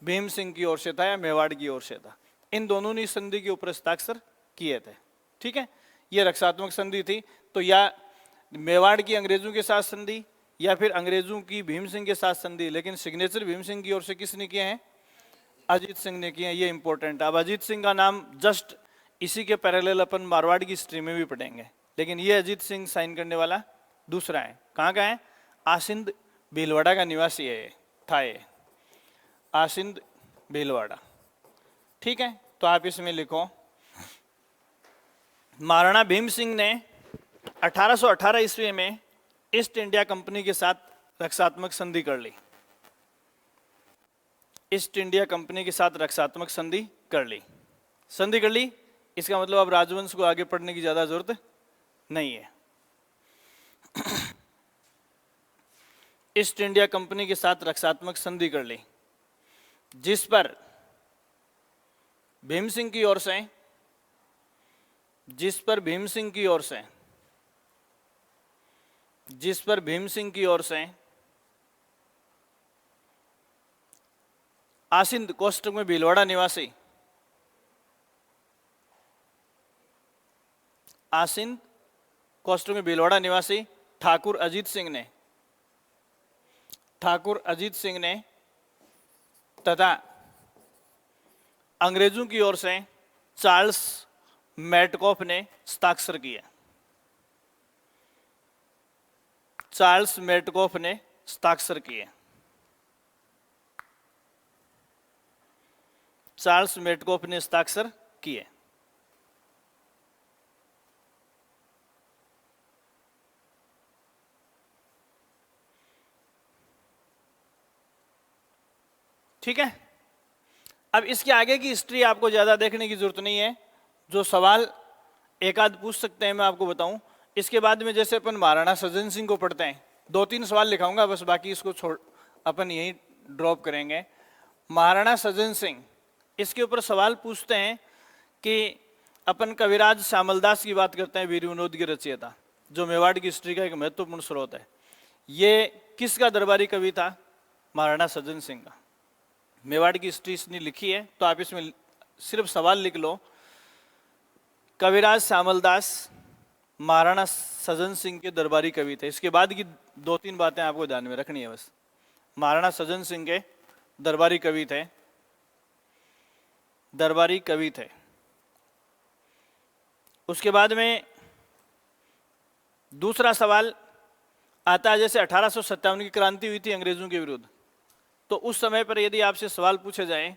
भीम सिंह की ओर से था या मेवाड़ की ओर से था। इन दोनों ने संधि के ऊपर हस्ताक्षर किए थे। ठीक है, ये रक्षात्मक संधि थी। तो या मेवाड़ की अंग्रेजों के साथ संधि या फिर अंग्रेजों की भीम सिंह के साथ संधि, लेकिन सिग्नेचर भीम सिंह की ओर से किसने किए हैं? अजीत सिंह ने किए हैं। ये इंपॉर्टेंट है। अब अजीत सिंह का नाम जस्ट इसी के पैरेलल अपन मारवाड़ की हिस्ट्री में भी पढ़ेंगे, लेकिन ये अजीत सिंह साइन करने वाला दूसरा है। कहाँ का है? आसिंद भीलवाड़ा का निवासी है, था ये आसिंद भीलवाड़ा। ठीक है, तो आप इसमें लिखो महाराणा भीम सिंह ने 1818 ईस्वी में ईस्ट इंडिया कंपनी के साथ रक्षात्मक संधि कर ली। ईस्ट इंडिया कंपनी के साथ रक्षात्मक संधि कर ली। संधि कर ली, इसका मतलब अब राजवंश को आगे पढ़ने की ज्यादा जरूरत नहीं है। ईस्ट इंडिया कंपनी के साथ रक्षात्मक संधि कर ली, जिस पर भीम सिंह की ओर से, जिस पर भीम सिंह की ओर से, जिस पर भीम सिंह की ओर से आसिंद कोष्टक में भीलवाड़ा निवासी, आसिंद कोष्टक में भीलवाड़ा निवासी ठाकुर अजीत सिंह ने तथा अंग्रेजों की ओर से चार्ल्स मेटकॉफ ने हस्ताक्षर किए। चार्ल्स मेटकॉफ ने हस्ताक्षर किए। चार्ल्स मेटकॉफ ने हस्ताक्षर किए। ठीक है, अब इसके आगे की हिस्ट्री आपको ज्यादा देखने की जरूरत नहीं है। जो सवाल एक आध पूछ सकते हैं मैं आपको बताऊं। इसके बाद में जैसे अपन महाराणा सज्जन सिंह को पढ़ते हैं, 2-3 सवाल लिखाऊंगा बस, बाकी इसको छोड़ अपन यही ड्रॉप करेंगे। महाराणा सज्जन सिंह, इसके ऊपर सवाल पूछते हैं कि अपन कविराज श्यामलदास की बात करते हैं, वीर विनोद के रचयिता, जो मेवाड़ की हिस्ट्री का एक महत्वपूर्ण स्रोत है। ये किसका दरबारी कवि था? महाराणा सज्जन सिंह का। मेवाड़ की हिस्ट्री इसने लिखी है, तो आप इसमें सिर्फ सवाल लिख लो, कविराज श्यामलदास महाराणा सज्जन सिंह के दरबारी कवि थे। इसके बाद की 2-3 बातें आपको ध्यान में रखनी है बस। महाराणा सज्जन सिंह के दरबारी कवि थे, दरबारी कवि थे। उसके बाद में दूसरा सवाल आता है, जैसे 1857 की क्रांति हुई थी अंग्रेजों के विरुद्ध, तो उस समय पर यदि आपसे सवाल पूछे जाए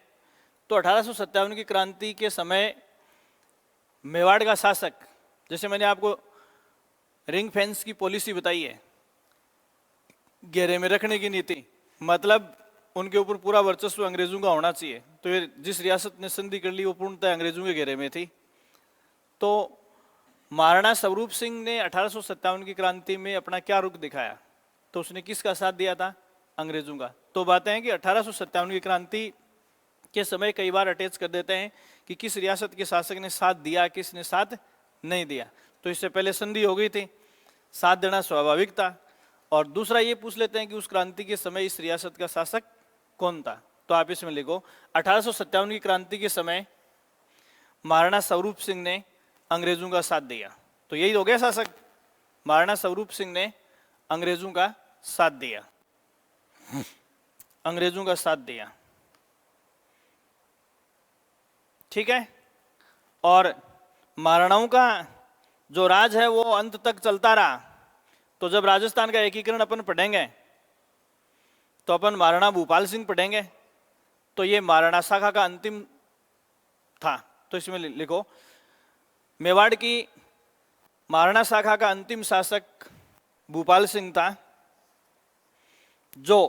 तो 1857 की क्रांति के समय मेवाड़ का शासक, जैसे मैंने आपको रिंग फेंस की पॉलिसी बताई है, घेरे में रखने की नीति, मतलब उनके ऊपर पूरा वर्चस्व अंग्रेजों का होना चाहिए। तो ये जिस रियासत ने संधि कर ली वो पूर्णतः अंग्रेजों के घेरे में थी। तो महाराणा स्वरूप सिंह ने 1857 की क्रांति में अपना क्या रुख दिखाया? तो उसने किसका साथ दिया था? अंग्रेजों का। तो बातें हैं कि 1857 की क्रांति के समय कई बार अटैच कर देते हैं कि किस रियासत के शासक ने साथ दिया, किसने साथ नहीं दिया। तो इससे पहले संधि हो गई थी, साथ देना स्वाभाविक था। और दूसरा ये पूछ लेते हैं कि उस क्रांति के समय इस रियासत का शासक कौन था? तो आप इसमें लिखो 1857 की क्रांति के समय महाराणा स्वरूप सिंह ने अंग्रेजों का साथ दिया। तो यही हो गया शासक, महाराणा स्वरूप सिंह ने अंग्रेजों का साथ दिया, अंग्रेजों का साथ दिया, ठीक है। और महाराणाओं का जो राज है वो अंत तक चलता रहा। तो जब राजस्थान का एकीकरण अपन पढ़ेंगे तो अपन महाराणा भूपाल सिंह पढ़ेंगे। तो ये महाराणा शाखा का अंतिम था। तो इसमें लिखो मेवाड़ की महाराणा शाखा का अंतिम शासक भूपाल सिंह था, जो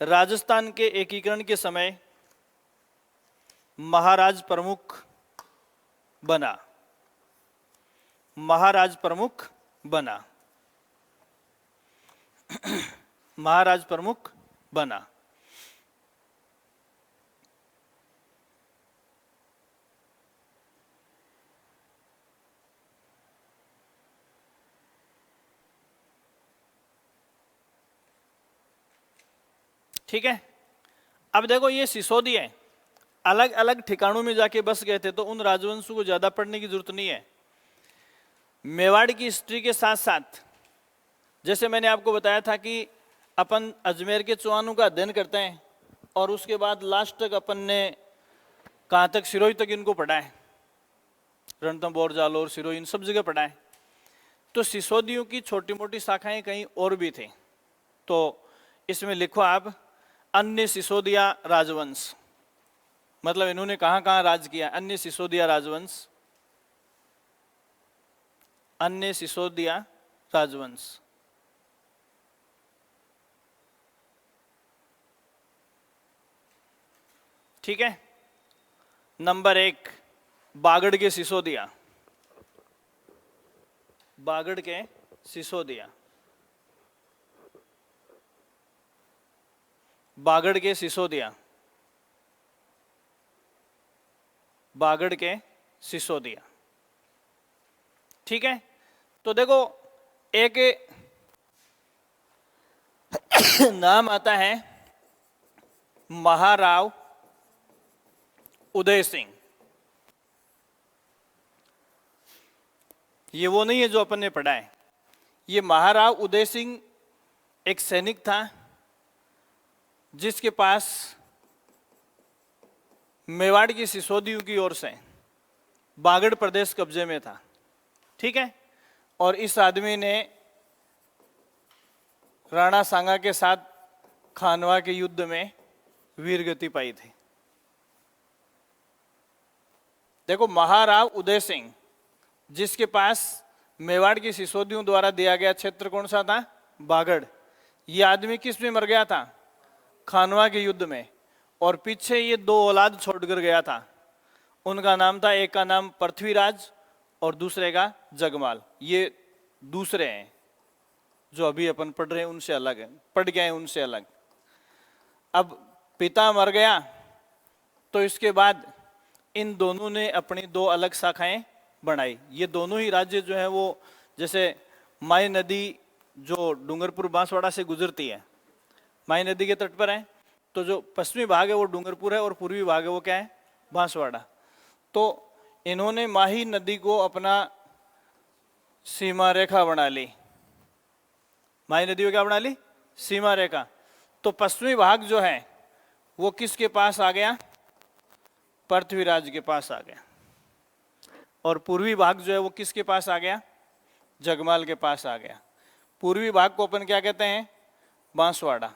राजस्थान के एकीकरण के समय महाराज प्रमुख बना, महाराज प्रमुख बना, महाराज प्रमुख बना। ठीक है। अब देखो ये सिसोदी है, अलग अलग ठिकानों में जाके बस गए थे, तो उन राजवंशों को ज्यादा पढ़ने की जरूरत नहीं है। मेवाड़ की हिस्ट्री के साथ साथ जैसे मैंने आपको बताया था कि अपन अजमेर के चौहानों का अध्ययन करते हैं और उसके बाद लास्ट तक अपन ने कहाँ तक, सिरोही तक इनको पढ़ा है, रणथंभौर, जालौर, सिरोही, इन सब जगह पढ़ा है। तो सिसोदियों की छोटी मोटी शाखाएं कहीं और भी थी। तो इसमें लिखो आप अन्य सिसोदिया राजवंश, मतलब इन्होंने कहाँ कहाँ राज किया? अन्य सिसोदिया राजवंश, अन्य सिसोदिया राजवंश। ठीक है। नंबर 1 बागड़ के सिसोदिया, बागड़ के सिसोदिया, बागड़ के सिसोदिया, बागड़ के सिसोदिया। ठीक है। तो देखो एक नाम आता है महाराव उदय सिंह। ये वो नहीं है जो अपन ने पढ़ा है। ये महाराव उदय सिंह एक सैनिक था जिसके पास मेवाड़ की सिसोदियों की ओर से बागड़ प्रदेश कब्जे में था। ठीक है। और इस आदमी ने राणा सांगा के साथ खानवा के युद्ध में वीरगति पाई थी। देखो महाराव उदय सिंह जिसके पास मेवाड़ की सिसोदियों द्वारा दिया गया क्षेत्र कौन सा था? बागड़। ये आदमी किस में मर गया था? खानवा के युद्ध में। और पीछे ये 2 औलाद छोड़कर गया था। उनका नाम था, एक का नाम पृथ्वीराज और दूसरे का जगमाल। ये दूसरे हैं जो अभी अपन पढ़ रहे हैं, उनसे अलग है, पढ़ गए हैं उनसे अलग। अब पिता मर गया तो इसके बाद इन दोनों ने अपनी 2 अलग शाखाएं बनाई। ये दोनों ही राज्य जो है वो, जैसे माई नदी जो डूंगरपुर बांसवाड़ा से गुजरती है, माई नदी के तट पर है, तो जो पश्चिमी भाग है वो डूंगरपुर है और पूर्वी भाग है वो क्या है? बांसवाड़ा। तो इन्होंने माही नदी को अपना सीमा रेखा बना ली। माही नदी को क्या बना ली? सीमा रेखा। तो पश्चिमी भाग जो है वो किसके पास आ गया? पृथ्वीराज के पास आ गया। और पूर्वी भाग जो है वो किसके पास आ गया, जगमाल के पास आ गया। पूर्वी भाग को अपन क्या कहते हैं, बांसवाड़ा,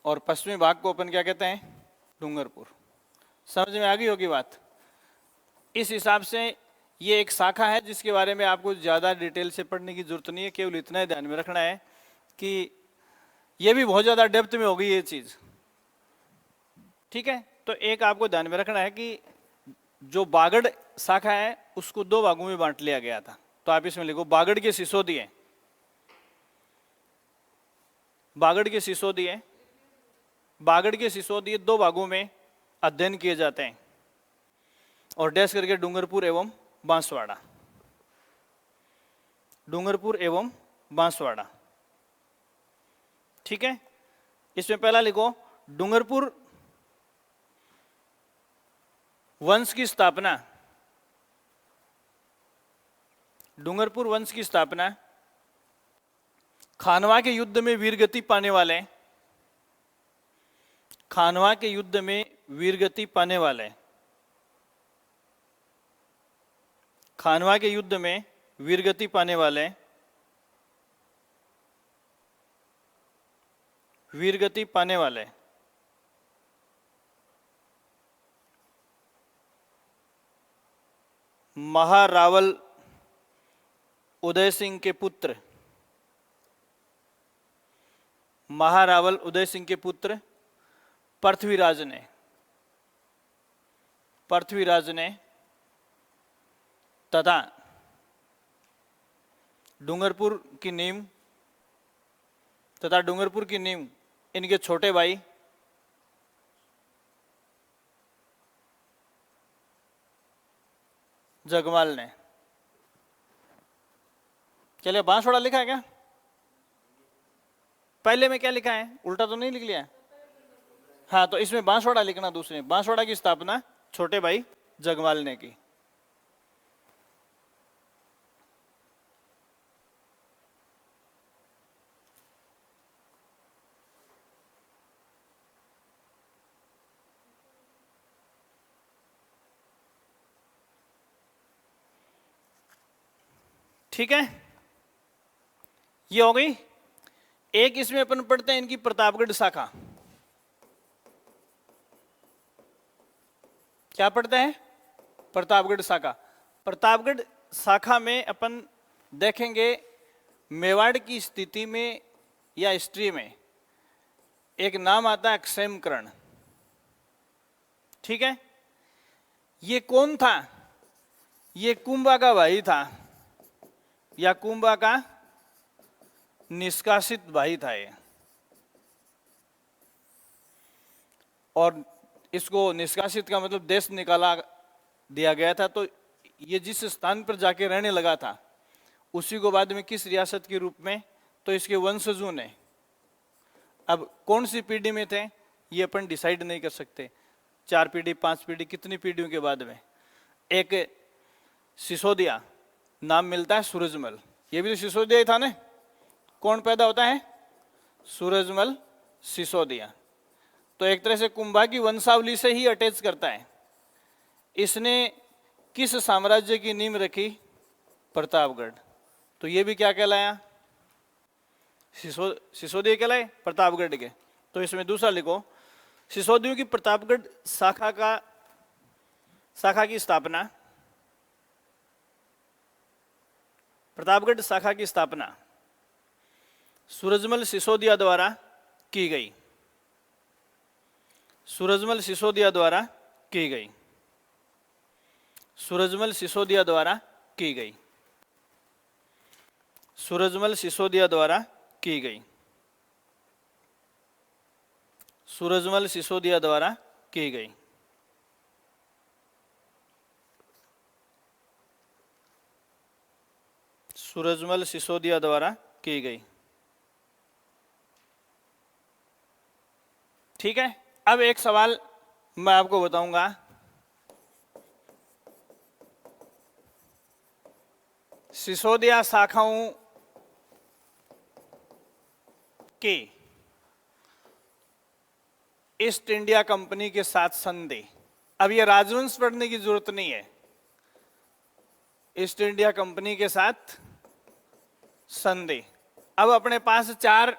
और पश्चिमी भाग को अपन क्या कहते हैं, डूंगरपुर। समझ में आ गई होगी बात। इस हिसाब से ये एक शाखा है जिसके बारे में आपको ज़्यादा डिटेल से पढ़ने की जरूरत नहीं है, केवल इतना ही ध्यान में रखना है कि ये भी बहुत ज़्यादा डेप्थ में होगी ये चीज़, ठीक है। तो एक आपको ध्यान में रखना है कि जो बागड़ शाखा है उसको दो भागों में बांट लिया गया था। तो आप इसमें लिखो बागड़ के सिसोदिये, बागड़ के सिसोदिये, बागड़ के सिसोदिये दो भागों में अध्ययन किए जाते हैं, और डैश करके डूंगरपुर एवं बांसवाड़ा, डूंगरपुर एवं बांसवाड़ा, ठीक है। इसमें पहला लिखो डूंगरपुर वंश की स्थापना, डूंगरपुर वंश की स्थापना खानवा के युद्ध में वीरगति पाने वाले, खानवा के युद्ध में वीरगति पाने वाले, खानवा के युद्ध में वीरगति पाने वाले, वीरगति पाने वाले महारावल उदय सिंह के पुत्र, महारावल उदय सिंह के पुत्र पृथ्वीराज ने, पृथ्वीराज ने तथा डूंगरपुर की नींव, तथा डूंगरपुर की नींव इनके छोटे भाई जगमाल ने। चलिए बांसवाड़ा लिखा है क्या, पहले में क्या लिखा है, उल्टा तो नहीं लिख लिया। हाँ, तो इसमें बांसवाड़ा लिखना। दूसरे बांसवाड़ा की स्थापना छोटे भाई जगमाल ने की। ठीक है, ये हो गई एक। इसमें अपन पढ़ते हैं इनकी प्रतापगढ़ शाखा। क्या पढ़ते हैं, प्रतापगढ़ शाखा। प्रतापगढ़ शाखा में अपन देखेंगे मेवाड़ की स्थिति में या हिस्ट्री में एक नाम आता है क्षेमकरण, ठीक है। ये कौन था, ये कुंभा का भाई था, या कुंभा का निष्कासित भाई था ये, और इसको निष्कासित का मतलब देश निकाला दिया गया था। तो ये जिस स्थान पर जाके रहने लगा था उसी को बाद में किस रियासत के रूप में, तो इसके वंशजों ने, अब कौन सी पीढ़ी में थे ये अपन डिसाइड नहीं कर सकते, 4 पीढ़ी 5 पीढ़ी कितनी पीढ़ियों के बाद में। एक सिसोदिया नाम मिलता है सूरजमल, ये भी तो सिसोदिया ही था ना। कौन पैदा होता है, सूरजमल सिसोदिया। तो एक तरह से कुंभा की वंशावली से ही अटैच करता है। इसने किस साम्राज्य की नींव रखी, प्रतापगढ़। तो ये भी क्या कहलाया, सिसोदिया कहलाए, प्रतापगढ़ के। तो इसमें दूसरा लिखो सिसोदियों की प्रतापगढ़ शाखा की स्थापना, प्रतापगढ़ शाखा की स्थापना सूरजमल सिसोदिया द्वारा की गई, सूरजमल सिसोदिया द्वारा की गई, सूरजमल सिसोदिया द्वारा की गई, सूरजमल सिसोदिया द्वारा की गई, सूरजमल सिसोदिया द्वारा की गई। सूरजमल सिसोदिया द्वारा की गई, ठीक है। अब एक सवाल मैं आपको बताऊंगा, सिसोदिया शाखाओं की ईस्ट इंडिया कंपनी के साथ संधि। अब ये राजवंश पढ़ने की जरूरत नहीं है, ईस्ट इंडिया कंपनी के साथ संधि। अब अपने पास 4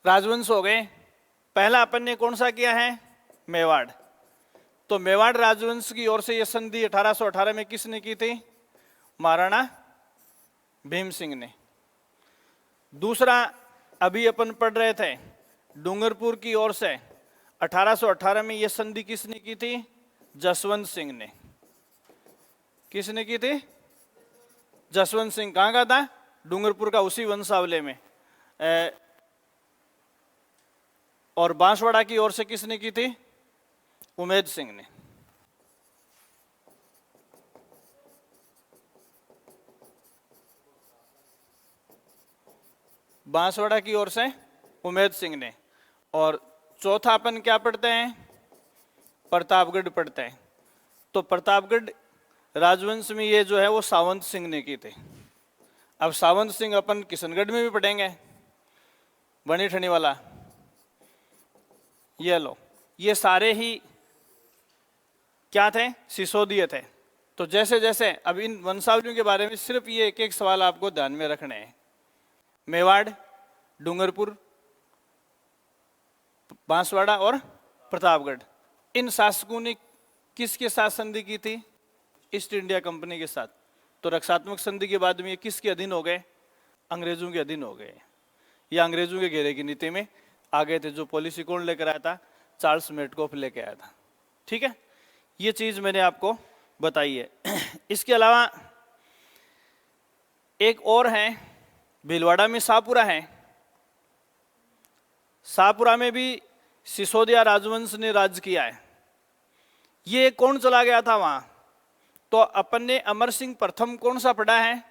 राजवंश हो गए। पहला अपन ने कौन सा किया है? मेवाड़। तो मेवाड़ राजवंश की ओर से यह संधि 1818 में किसने की थी? महाराणा भीम सिंह ने। दूसरा अभी अपन पढ़ रहे थे, डूंगरपुर की ओर से 1818 में यह संधि किसने की थी? जसवंत सिंह ने। किसने की थी? जसवंत सिंह। कहां का था? डूंगरपुर का, उसी वंशावली में। और बांसवाड़ा की ओर से किसने की थी? उमेद सिंह ने। बांसवाड़ा की ओर से उमेद सिंह ने। और चौथा अपन क्या पढ़ते हैं? प्रतापगढ़ पढ़ते हैं। तो प्रतापगढ़ राजवंश में ये जो है वो सावंत सिंह ने की थी। अब सावंत सिंह अपन किशनगढ़ में भी पढ़ेंगे, बनी ठनी वाला। ये लो, ये सारे ही क्या थे? सिसोदिये थे। तो जैसे जैसे अब इन वंशावलियों के बारे में सिर्फ ये एक एक सवाल आपको ध्यान में रखने हैं। मेवाड़, डूंगरपुर, बांसवाड़ा और प्रतापगढ़, इन शासकों ने किसके साथ संधि की थी? ईस्ट इंडिया कंपनी के साथ। तो रक्षात्मक संधि के बाद में ये किसके अधीन हो गए? अंग्रेजों के अधीन हो गए। या अंग्रेजों के घेरे की नीति में आ गए थे। जो पॉलिसी कौन लेकर आया था? चार्ल्स मेटकॉफ लेकर आया था। ठीक है, ये चीज मैंने आपको बताई है। इसके अलावा एक और है, भीलवाड़ा में शाहपुरा है। शाहपुरा में भी सिसोदिया राजवंश ने राज किया है। ये कौन चला गया था वहां? तो अपन ने अमर सिंह प्रथम कौन सा पढ़ा है?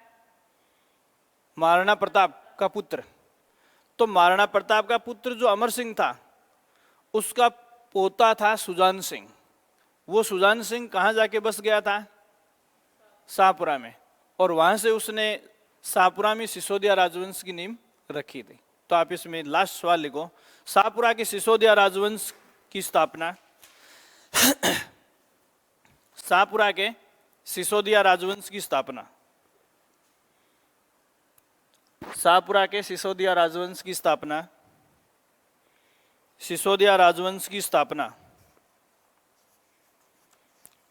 महाराणा प्रताप का पुत्र। तो महाराणा प्रताप का पुत्र जो अमर सिंह था, उसका पोता था सुजान सिंह। वो सुजान सिंह कहाँ जाके बस गया था? शाहपुरा में। और वहां से उसने शाहपुरा में सिसोदिया राजवंश की नींव रखी थी। तो आप इसमें लास्ट सवाल लिखो, शाहपुरा के सिसोदिया राजवंश की स्थापना। शाहपुरा के सिसोदिया राजवंश की स्थापना। शाहपुरा के सिसोदिया राजवंश की स्थापना। सिसोदिया राजवंश की स्थापना।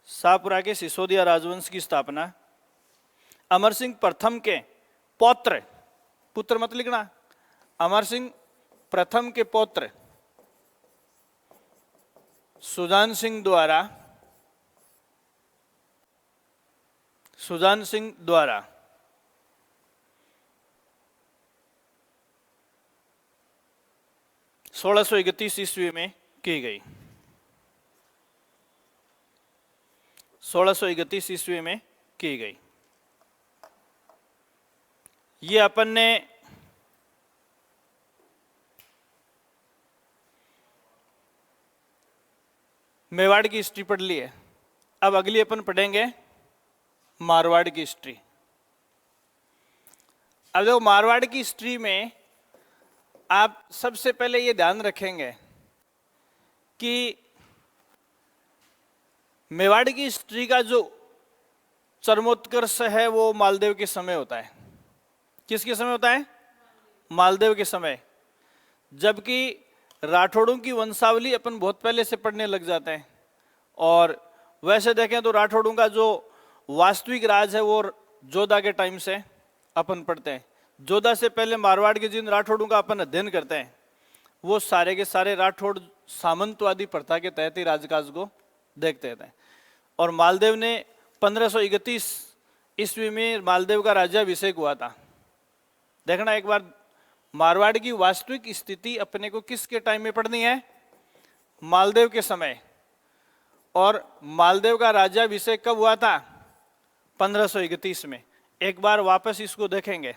शाहपुरा के सिसोदिया राजवंश की स्थापना अमर सिंह प्रथम के पौत्र, पुत्र मत लिखना, अमर सिंह प्रथम के पौत्र सुजान सिंह द्वारा 1631 ईस्वी में की गई। 1631 ईस्वी में की गई। ये अपन ने मेवाड़ की हिस्ट्री पढ़ ली है। अब अगली अपन पढ़ेंगे मारवाड़ की हिस्ट्री। अब देखो, मारवाड़ की हिस्ट्री में आप सबसे पहले ये ध्यान रखेंगे कि मेवाड़ की हिस्ट्री का जो चरमोत्कर्ष है वो मालदेव के समय होता है। किसके समय होता है? मालदेव के समय। जबकि राठौड़ों की वंशावली अपन बहुत पहले से पढ़ने लग जाते हैं। और वैसे देखें तो राठौड़ों का जो वास्तविक राज है वो जोधा के टाइम से अपन पढ़ते हैं। जोधा से पहले मारवाड़ के जिन राठौड़ों का अपन अध्ययन करते हैं वो सारे के सारे राठौड़ सामंतवादी प्रथा के तहत ही राजकाज को देखते थे। और मालदेव ने 1531 ईस्वी में मालदेव का राज्याभिषेक हुआ था। देखना एक बार, मारवाड़ की वास्तविक स्थिति अपने को किसके टाइम में पढ़नी है? मालदेव के समय। और मालदेव का राज्याभिषेक कब हुआ था? 1531 में। एक बार वापस इसको देखेंगे।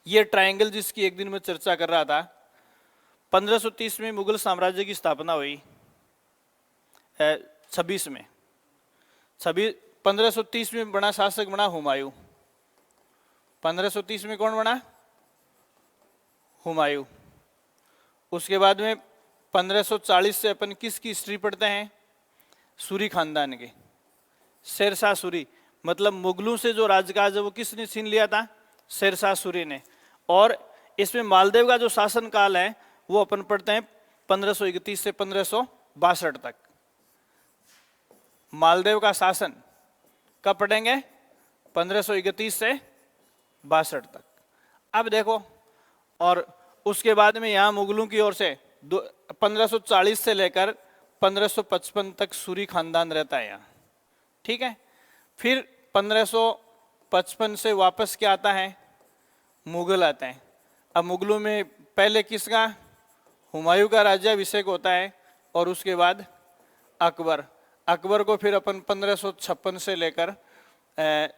ये ट्रायंगल जिसकी एक दिन में चर्चा कर रहा था, 1530 में मुगल साम्राज्य की स्थापना हुई। 26 में 1530 में बना शासक बना हुमायूं। 1530 में कौन बना? हुमायूं। उसके बाद में 1540 से अपन किसकी हिस्ट्री पढ़ते हैं? सूरी खानदान की। शेरशाह सूरी, मतलब मुगलों से जो राजकाज है वो किसने छीन लिया था? शेरशाह सूरी ने। और इसमें मालदेव का जो शासन काल है वो अपन पढ़ते हैं 1531 से 1562 तक। मालदेव का शासन कब पढ़ेंगे? 1531 से 62 तक। अब देखो, और उसके बाद में यहाँ मुगलों की ओर से 1540 से लेकर 1555 तक सूरी खानदान रहता है यहाँ, ठीक है। फिर 1555 से वापस क्या आता है? मुगल आते हैं। अब मुगलों में पहले किसका? हुमायूं का राज्याभिषेक होता है, और उसके बाद अकबर। अकबर को फिर अपन 1556 से लेकर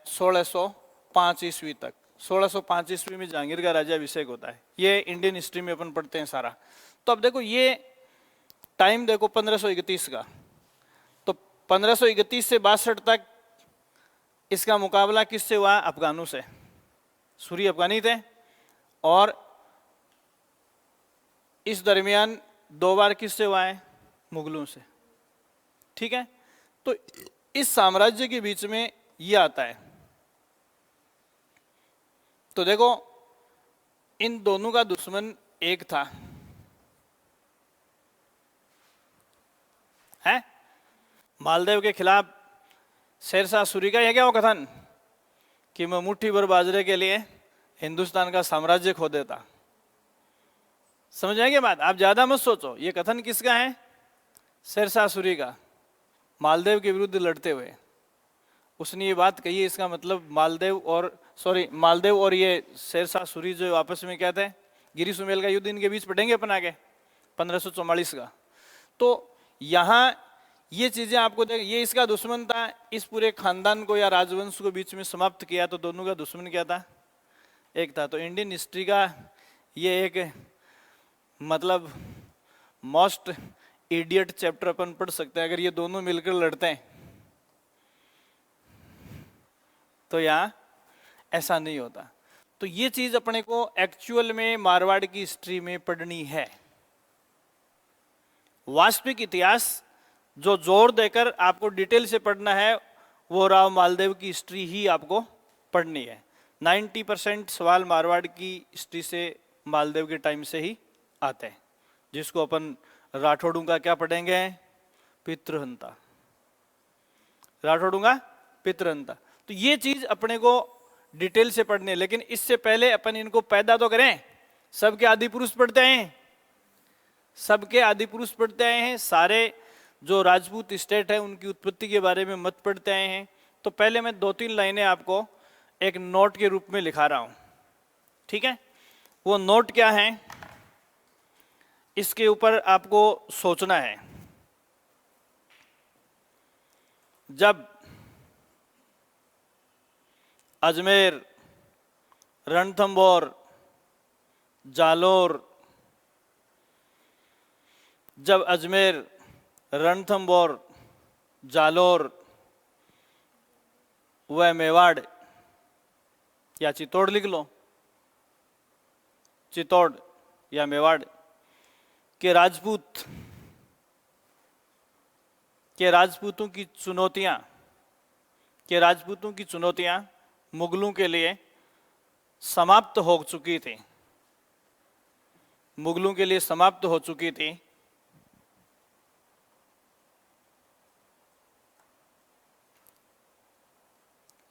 1605 ईस्वी तक, 1605 ईस्वी में जहांगीर का राज्याभिषेक होता है। ये इंडियन हिस्ट्री में अपन पढ़ते हैं सारा। तो अब देखो ये टाइम देखो 1531 का, तो 1531 से 62 तक इसका मुकाबला किससे हुआ? अफगानों से। सूरी अफगानी थे, और इस दरमियान 2 बार किससे हुआ है? मुगलों से, ठीक है। तो इस साम्राज्य के बीच में ये आता है। तो देखो इन दोनों का दुश्मन एक था, है मालदेव के खिलाफ शेरशाह सूरी का यह क्या हो कथन कि मैं मुट्ठी भर बाजरे के लिए हिंदुस्तान का साम्राज्य खो देता। समझ आएगी बात? आप ज्यादा मत सोचो। ये कथन किसका है? शेरशाह सूरी का, मालदेव के विरुद्ध लड़ते हुए उसने ये बात कही है। इसका मतलब मालदेव और ये शेरशाह सूरी जो आपस में क्या थे? गिरी सुमेल का युद्ध इनके बीच पढ़ेंगे अपन आगे 1544 का। तो यहाँ ये चीजें आपको देख, ये इसका दुश्मन था, इस पूरे खानदान को या राजवंश को बीच में समाप्त किया। तो दोनों का दुश्मन क्या था? एक था। तो इंडियन हिस्ट्री का ये एक मतलब मोस्ट इडियट चैप्टर अपन पढ़ सकते हैं। अगर ये दोनों मिलकर लड़ते हैं तो यहाँ ऐसा नहीं होता। तो ये चीज अपने को एक्चुअल में मारवाड़ की हिस्ट्री में पढ़नी है। वास्तविक इतिहास जो जोर देकर आपको डिटेल से पढ़ना है वो राव मालदेव की हिस्ट्री ही आपको पढ़नी है। 90% सवाल मारवाड़ की हिस्ट्री से मालदेव के टाइम से ही आते हैं, जिसको अपन राठौड़ों का क्या पढ़ेंगे? पितृहंता। राठौड़ों का पितृहंता। तो ये चीज अपने को डिटेल से पढ़नी है। लेकिन इससे पहले अपन इनको पैदा तो करें। सबके आदि पुरुष पढ़ते हैं, सबके आदि पुरुष पढ़ते आए हैं। सारे जो राजपूत स्टेट है उनकी उत्पत्ति के बारे में मत पढ़ते आए हैं। तो पहले मैं 2-3 लाइनें आपको एक नोट के रूप में लिखा रहा हूं, ठीक है। वो नोट क्या है इसके ऊपर आपको सोचना है। जब अजमेर, रणथंभौर, जालोर, जब अजमेर, रणथंभौर, जालोर व मेवाड़ या चित्तौड़ लिख लो, चित्तौड़ या मेवाड़ के राजपूतों की चुनौतियां मुगलों के लिए समाप्त हो चुकी थी, मुगलों के लिए समाप्त हो चुकी थी।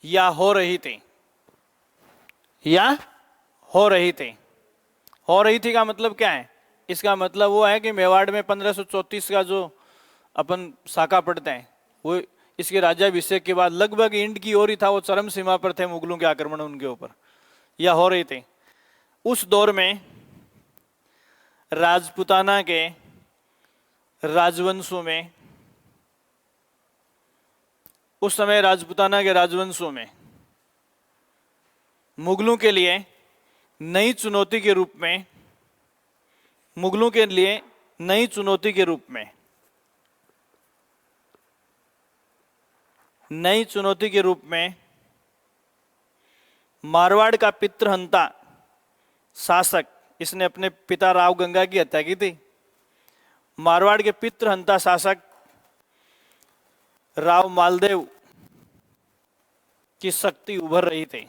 या हो रही थी, या हो रही थी। हो रही थी का मतलब क्या है? इसका मतलब वो है कि मेवाड़ में 1534 का जो अपन साका पढ़ते हैं वो इसके राज्याभिषेक के बाद लगभग इंड की ओर ही था, वो चरम सीमा पर थे मुगलों के आक्रमण उनके ऊपर। या हो रही थी। उस दौर में राजपुताना के राजवंशों में, उस समय राजपुताना के राजवंशों में मुगलों के लिए नई चुनौती के रूप में, मुगलों के लिए नई चुनौती के रूप में, नई चुनौती के रूप में मारवाड़ का पितृहंता शासक, इसने अपने पिता राव गंगा की हत्या की थी। मारवाड़ के पितृहंता शासक राव मालदेव की शक्ति उभर रही थी।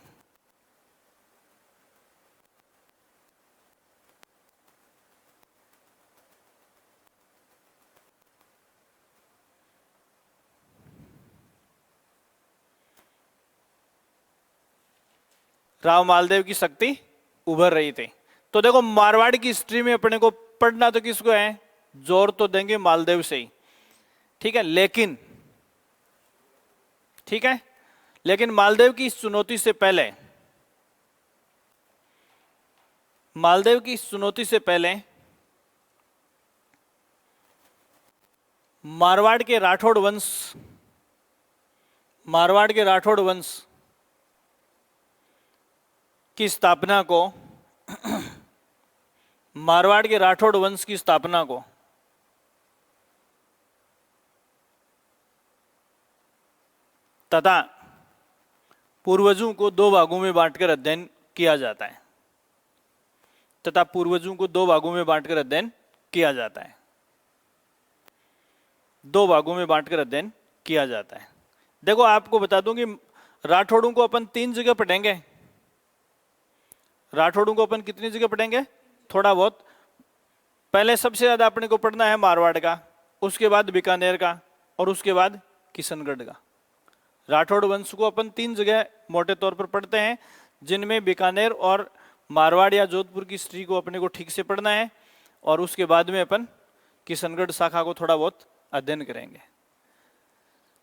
राव मालदेव की शक्ति उभर रही थी। तो देखो मारवाड़ की हिस्ट्री में अपने को पढ़ना तो किसको है, जोर तो देंगे मालदेव से ही, ठीक है। लेकिन मालदेव की इस चुनौती से पहले, मारवाड़ के राठौड़ वंश की स्थापना को तथा पूर्वजों को दो भागों में बांटकर अध्ययन किया जाता है। देखो आपको बता दूं कि राठौड़ों को अपन 3 जगह पढ़ेंगे। राठौड़ों को अपन कितनी जगह पढ़ेंगे, थोड़ा बहुत। पहले सबसे ज्यादा अपने को पढ़ना है मारवाड़ का, उसके बाद बीकानेर का और उसके बाद किशनगढ़ का। राठौड़ वंश को अपन 3 जगह मोटे तौर पर पढ़ते हैं, जिनमें बीकानेर और मारवाड़ या जोधपुर की हिस्ट्री को अपने को ठीक से पढ़ना है, और उसके बाद में अपन किशनगढ़ शाखा को थोड़ा बहुत अध्ययन करेंगे।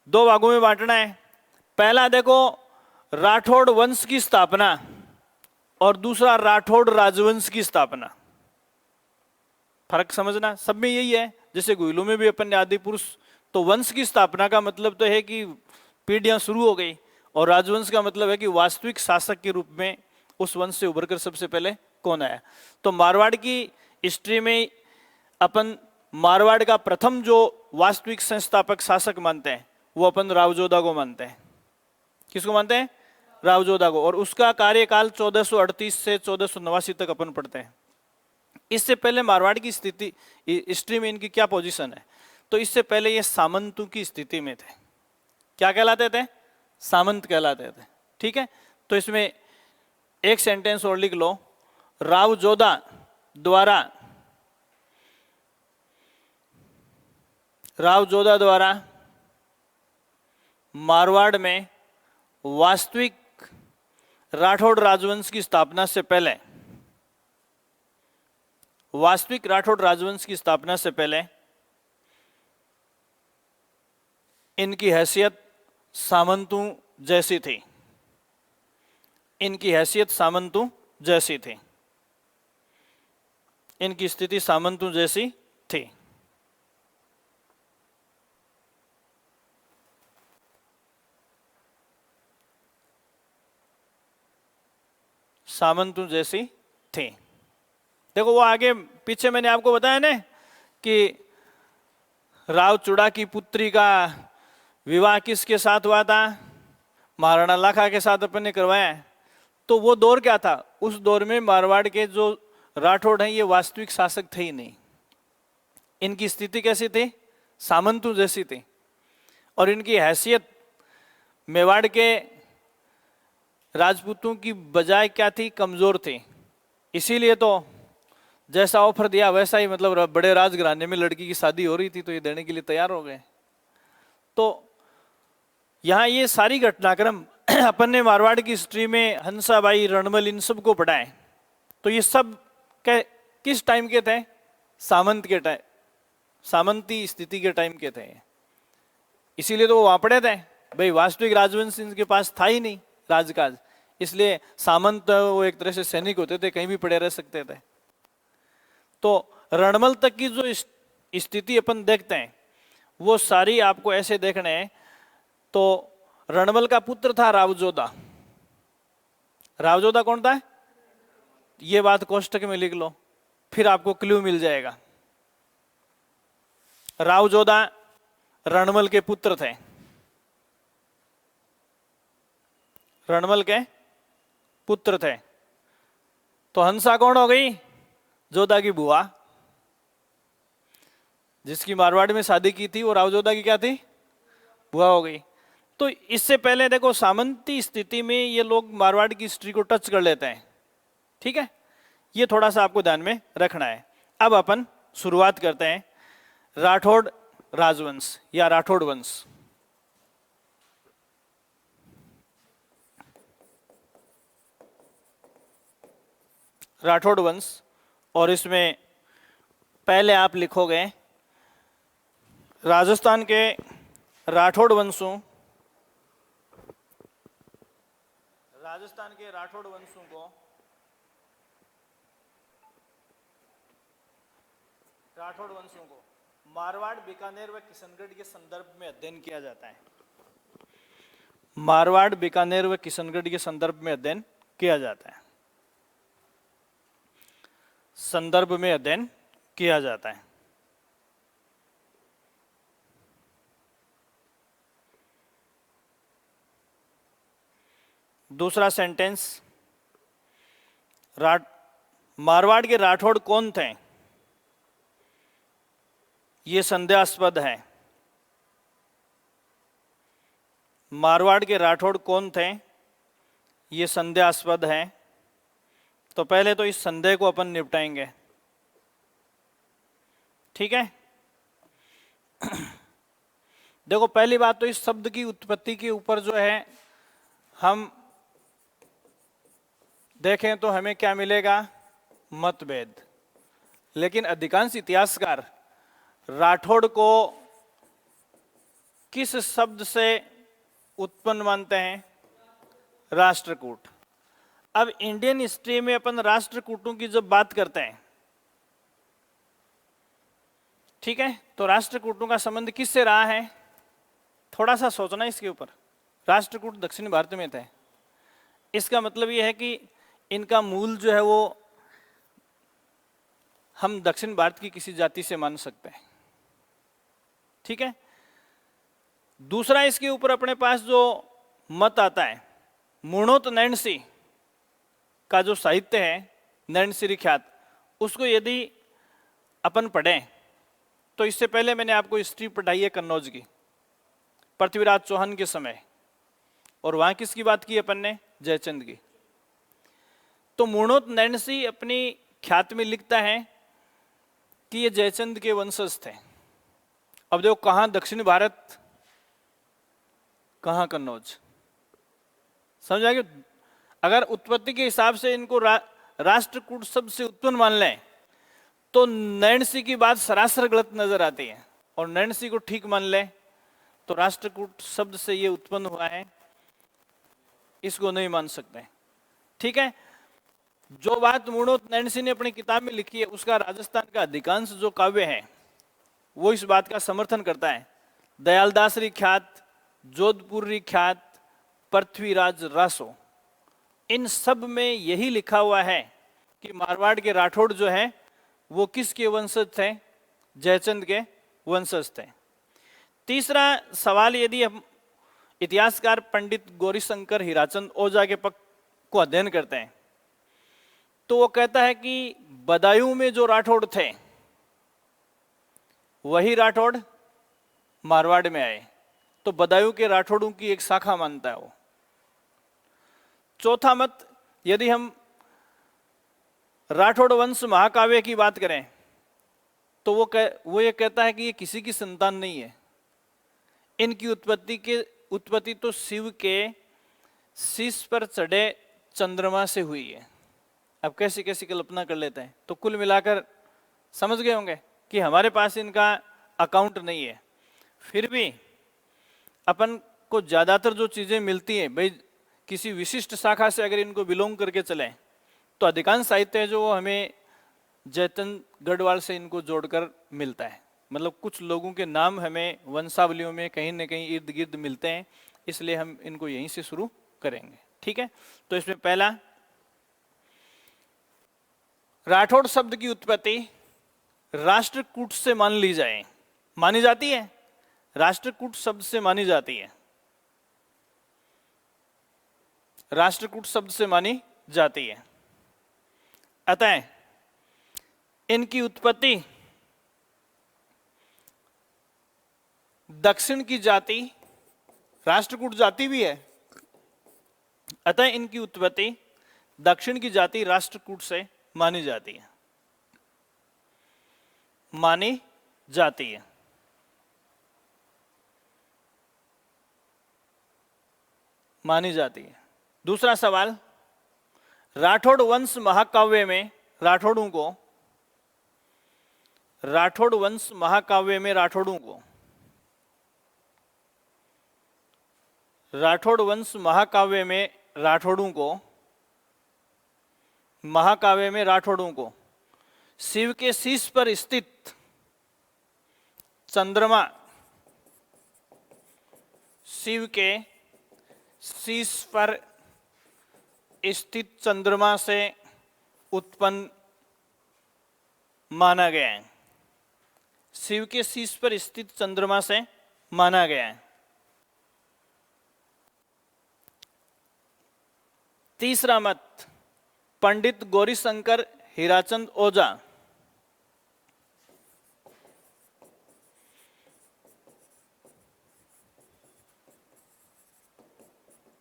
2 भागों में बांटना है। पहला देखो राठौड़ वंश की स्थापना और दूसरा राठौड़ राजवंश की स्थापना। फर्क समझना, सब में यही है। जैसे गुहिलों में भी अपन ने आदि पुरुष, तो वंश की स्थापना का मतलब तो है कि पीढ़ियां शुरू हो गई, और राजवंश का मतलब है कि वास्तविक शासक के रूप में उस वंश से उभरकर सबसे पहले कौन आया। तो मारवाड़ की हिस्ट्री में अपन मारवाड़ का प्रथम जो वास्तविक संस्थापक शासक मानते हैं वो अपन रावजोधा को मानते हैं। किसको मानते हैं? रावजोधा को। और उसका कार्यकाल 1438 से 1489 तक अपन पढ़ते हैं। इससे पहले मारवाड़ की स्थिति हिस्ट्री में इनकी क्या पोजीशन है, तो इससे पहले ये सामंतों की स्थिति में थे। क्या कहलाते थे? सामंत कहलाते थे। ठीक है, तो इसमें एक सेंटेंस और लिख लो। रावजोधा द्वारा मारवाड़ में वास्तविक राठौड़ राजवंश की स्थापना से पहले इनकी हैसियत सामंतों जैसी थी। इनकी स्थिति सामंतों जैसी थी। सामंतों जैसी थी। देखो वो आगे पीछे मैंने आपको बताया ना कि राव चुड़ा की पुत्री का विवाह किसके साथ हुआ था? महाराणा लाखा के साथ अपन ने करवाया। तो वो दौर क्या था? उस दौर में मारवाड़ के जो राठौड़ हैं ये वास्तविक शासक थे ही नहीं। इनकी स्थिति कैसी थी? सामंतों जैसी थी। और इनकी हैसियत मेवाड़ के राजपूतों की बजाय क्या थी? कमजोर थी। इसीलिए तो जैसा ऑफर दिया वैसा ही, मतलब बड़े राजघराने में लड़की की शादी हो रही थी तो ये देने के लिए तैयार हो गए। तो यहाँ ये सारी घटनाक्रम अपन ने मारवाड़ की हिस्ट्री में हंसाबाई, रणमल, इन सब को पढ़ा है। तो ये सब किस टाइम के थे? सामंती स्थिति के टाइम के थे। इसीलिए तो वो वहां पड़े थे भाई, वास्तविक राजवंश इनके पास था ही नहीं राजकाज। इसलिए सामंत वो एक तरह से सैनिक होते थे, कहीं भी पड़े रह सकते थे। तो रणमल तक की जो स्थिति अपन देखते हैं वो सारी आपको ऐसे देखने हैं। तो रणमल का पुत्र था रावजोधा। रावजोधा कौन था? ये बात कोष्टक में लिख लो, फिर आपको क्लू मिल जाएगा। रावजोधा रणमल के पुत्र थे। तो हंसा कौन हो गई? जोधा की बुआ। जिसकी मारवाड़ में शादी की थी वो रावजोधा की क्या थी? बुआ हो गई। तो इससे पहले देखो सामंती स्थिति में ये लोग मारवाड़ की हिस्ट्री को टच कर लेते हैं, ठीक है, ये थोड़ा सा आपको ध्यान में रखना है। अब अपन शुरुआत करते हैं राठौड़ राजवंश या राठौड़ वंश। राठौड़ वंश, और इसमें पहले आप लिखोगे राजस्थान के राठौड़ वंशों, राजस्थान के राठौड़ वंशों को मारवाड़, बीकानेर व किशनगढ़ के संदर्भ में अध्ययन किया जाता है। मारवाड़, बीकानेर व किशनगढ़ के संदर्भ में अध्ययन किया जाता है, संदर्भ में अध्ययन किया जाता है। दूसरा सेंटेंस, मारवाड़ के राठौड़ कौन थे, ये संदेहास्पद है। मारवाड़ के राठौड़ कौन थे, ये संदेहास्पद है। तो पहले तो इस संदेह को अपन निपटाएंगे, ठीक है। देखो पहली बात तो इस शब्द की उत्पत्ति के ऊपर जो है हम देखें तो हमें क्या मिलेगा, मतभेद। लेकिन अधिकांश इतिहासकार राठौड़ को किस शब्द से उत्पन्न मानते हैं, राष्ट्रकूट। अब इंडियन हिस्ट्री में अपन राष्ट्रकूटों की जब बात करते हैं, ठीक है, तो राष्ट्रकूटों का संबंध किससे रहा है, थोड़ा सा सोचना इसके ऊपर। राष्ट्रकूट दक्षिण भारत में थे, इसका मतलब यह है कि इनका मूल जो है वो हम दक्षिण भारत की किसी जाति से मान सकते हैं, ठीक है। दूसरा इसके ऊपर अपने पास जो मत आता है, मुणोत नैणसी का जो साहित्य है, नैणसी ख्यात, उसको यदि अपन पढ़ें तो इससे पहले मैंने आपको हिस्ट्री पढ़ाई है कन्नौज की, पृथ्वीराज चौहान के समय, और वहां किसकी बात की अपन ने, जयचंद की। तो मुणोत नैणसी अपनी ख्यात में लिखता है कि ये जयचंद के वंशज थे। अब देखो कहां दक्षिण भारत, कहां कन्नौज, समझ आ गया। अगर उत्पत्ति के हिसाब से इनको राष्ट्रकूट शब्द से उत्पन्न मान लें तो नैणसी की बात सरासर गलत नजर आती है, और नैणसी को ठीक मान लें तो राष्ट्रकूट शब्द से ये उत्पन्न हुआ है, इसको नहीं मान सकते, ठीक है। जो बात मुणोत नैणसी ने अपनी किताब में लिखी है, उसका राजस्थान का अधिकांश जो काव्य है वो इस बात का समर्थन करता है। दयालदास री ख्यात, जोधपुर री ख्यात, पृथ्वीराज रासो, इन सब में यही लिखा हुआ है कि मारवाड़ के राठौड़ जो है वो किसके वंशज थे, जयचंद के वंशज थे। तीसरा सवाल, यदि हम इतिहासकार पंडित गौरीशंकर हीराचंद ओझा के पक्ष को अध्ययन करते हैं तो वो कहता है कि बदायूं में जो राठौड़ थे वही राठौड़ मारवाड़ में आए, तो बदायूं के राठौड़ों की एक शाखा मानता है वो। चौथा मत, यदि हम राठौड़ वंश महाकाव्य की बात करें तो वो ये कहता है कि ये किसी की संतान नहीं है, इनकी उत्पत्ति तो शिव के शीश पर चढ़े चंद्रमा से हुई है। अब कैसी कैसी कल्पना कर लेते हैं। तो कुल मिलाकर समझ गए होंगे कि हमारे पास इनका अकाउंट नहीं है, फिर भी अपन को ज्यादातर जो चीजें मिलती हैं, भाई किसी विशिष्ट शाखा से अगर इनको बिलोंग करके चलें तो अधिकांश साहित्य है जो हमें जयचंद गढ़वाल से इनको जोड़कर मिलता है। मतलब कुछ लोगों के नाम हमें वंशावलियों में कहीं न कहीं इर्द गिर्द मिलते हैं, इसलिए हम इनको यहीं से शुरू करेंगे, ठीक है। तो इसमें पहला, राठौड़ शब्द की उत्पत्ति राष्ट्रकूट से मानी जाती है, राष्ट्रकूट शब्द से मानी जाती है, राष्ट्रकूट शब्द से मानी जाती है। अतः इनकी उत्पत्ति दक्षिण की जाति राष्ट्रकूट जाति भी है, अतः इनकी उत्पत्ति दक्षिण की जाति राष्ट्रकूट से मानी जाती है, मानी जाती है। मानी जाती है। दूसरा सवाल, राठौड़ वंश महाकाव्य में राठौड़ों को, राठौड़ वंश महाकाव्य में राठौड़ों को, राठौड़ वंश महाकाव्य में राठौड़ों को, महाकाव्य में राठौड़ों को शिव के शीश पर स्थित चंद्रमा, शिव के शीश पर स्थित चंद्रमा से उत्पन्न माना गया है। शिव के शीश पर स्थित चंद्रमा से माना गया है। तीसरा मत, पंडित गौरीशंकर हीराचंद ओझा,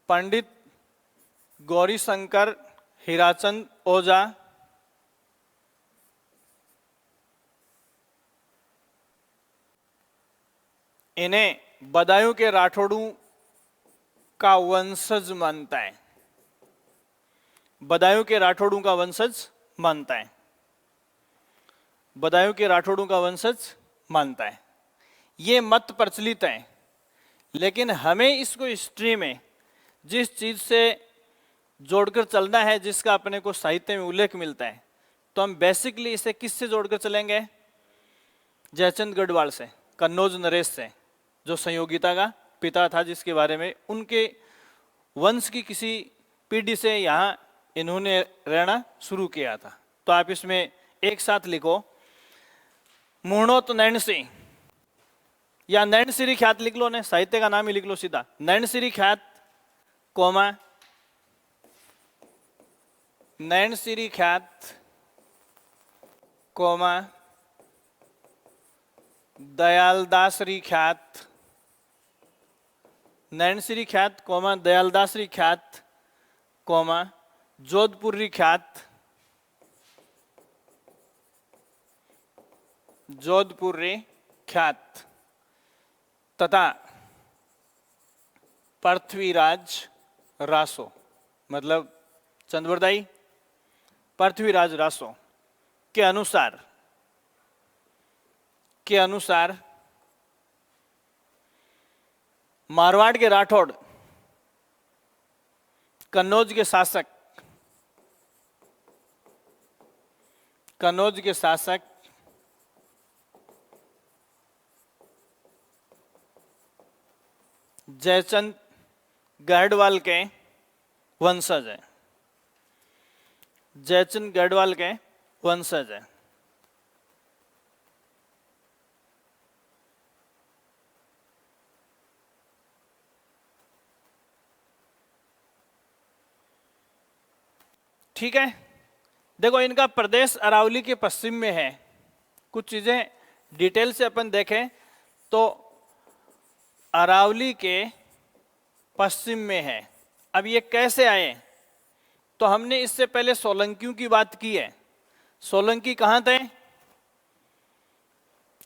पंडित गौरीशंकर हीराचंद ओझा इन्हें बदायूं के राठौड़ों का वंशज मानता है, बदायूं के राठौड़ों का वंशज मानता है, बदायूं के राठौड़ों का वंशज मानता है। ये मत प्रचलित है, लेकिन हमें इसको हिस्ट्री में जिस चीज से जोड़कर चलना है, जिसका अपने को साहित्य में उल्लेख मिलता है, तो हम बेसिकली इसे किससे जोड़कर चलेंगे? जयचंद गढ़वाल से, कन्नौज नरेश से, जो संयोगिता का पिता था, जिसके बारे में उनके वंश की किसी पीढ़ी से यहाँ इन्होंने रहना शुरू किया था। तो आप इसमें एक साथ लिखो, मुहणोत नैणसी या नैणसिरी ख्यात लिख लो, ने साहित्य का नाम ही लिख लो सीधा, नैणसिरी ख्यात कोमा नैणसिरी ख्यात कोमा दयालदासरी ख्यात, नैणसिरी ख्यात कोमा दयालदासरी ख्यात कोमा जोधपुरी ख्यात, जोधपुरी ख्यात तथा पृथ्वीराज रासो, मतलब चंद्रवरदाई पृथ्वीराज रासो के अनुसार मारवाड़ के राठौड़ कन्नौज के शासक जयचंद गढ़वाल के वंशज है, जयचंद गढ़वाल के वंशज है। ठीक है, देखो इनका प्रदेश अरावली के पश्चिम में है। कुछ चीजें डिटेल से अपन देखें तो अरावली के पश्चिम में है। अब ये कैसे आए? तो हमने इससे पहले सोलंकियों की बात की है। सोलंकी कहां थे?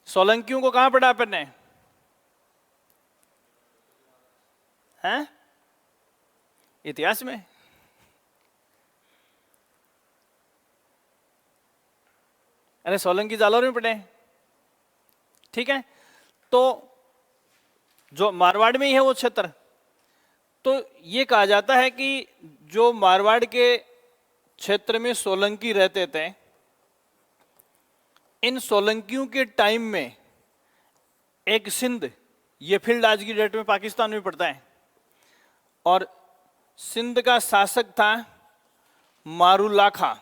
सोलंकियों को कहां पढ़ा आपने? हैं? इतिहास में। अरे सोलंकी जालौर में पढ़े, ठीक है। तो जो मारवाड़ में ही है वो क्षेत्र, तो ये कहा जाता है कि जो मारवाड़ के क्षेत्र में सोलंकी रहते थे, इन सोलंकियों के टाइम में एक सिंध, ये फील्ड आज की डेट में पाकिस्तान में पड़ता है, और सिंध का शासक था मारुलाखा,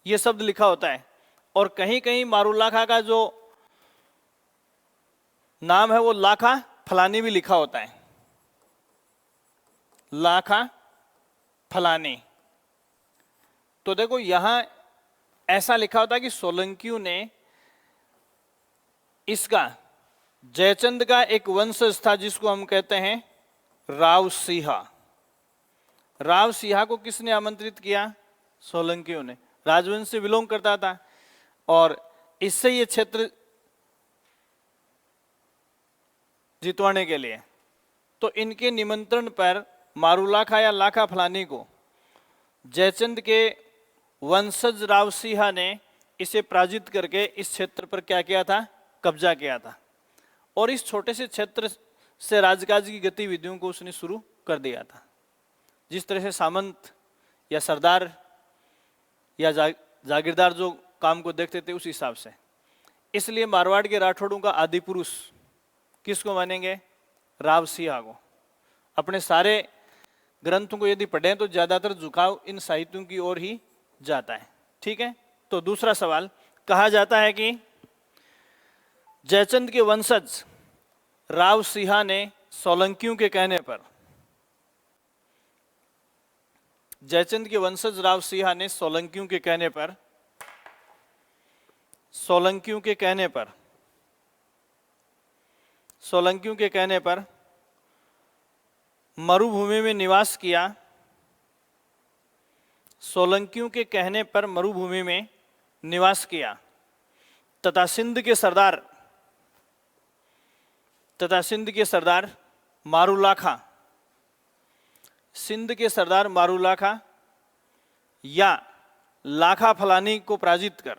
ये शब्द लिखा होता है। और कहीं कहीं मारुलाखा का जो नाम है वो लाखा फलानी भी लिखा होता है, लाखा फलानी। तो देखो यहां ऐसा लिखा होता है कि सोलंकियों ने इसका, जयचंद का एक वंशज था जिसको हम कहते हैं राव सिंहा। राव सिंहा को किसने आमंत्रित किया? सोलंकियों ने। राजवंश से विलोम करता था और इससे ये क्षेत्र जितवाने के लिए, तो इनके निमंत्रण पर मारूलाखा या लाखा फलानी को जयचंद के वंशज राव सिंहा ने इसे पराजित करके इस क्षेत्र पर क्या किया था? कब्जा किया था। और इस छोटे से क्षेत्र से राजकाज की गतिविधियों को उसने शुरू कर दिया था। जिस तरह से सामंत या सरदार या जागीरदार जो काम को देखते थे उस हिसाब से। इसलिए मारवाड़ के राठौड़ों का आदि पुरुष किसको मानेंगे? राव सिंहा को। अपने सारे ग्रंथों को यदि पढ़ें तो ज्यादातर झुकाव इन साहित्यों की ओर ही जाता है। ठीक है, तो दूसरा सवाल, कहा जाता है कि जयचंद के वंशज राव सिंहा ने सोलंकियों के कहने पर, जयचंद के वंशज राव सिंहा ने सोलंकियों के कहने पर, सोलंकियों के कहने पर, सोलंकियों के कहने पर मरुभूमि में निवास किया। सोलंकियों के कहने पर मरुभूमि में निवास किया तथा सिंध के सरदार मारूलाखा, सिंध के सरदार मारूलाखा या लाखा फलानी को पराजित कर,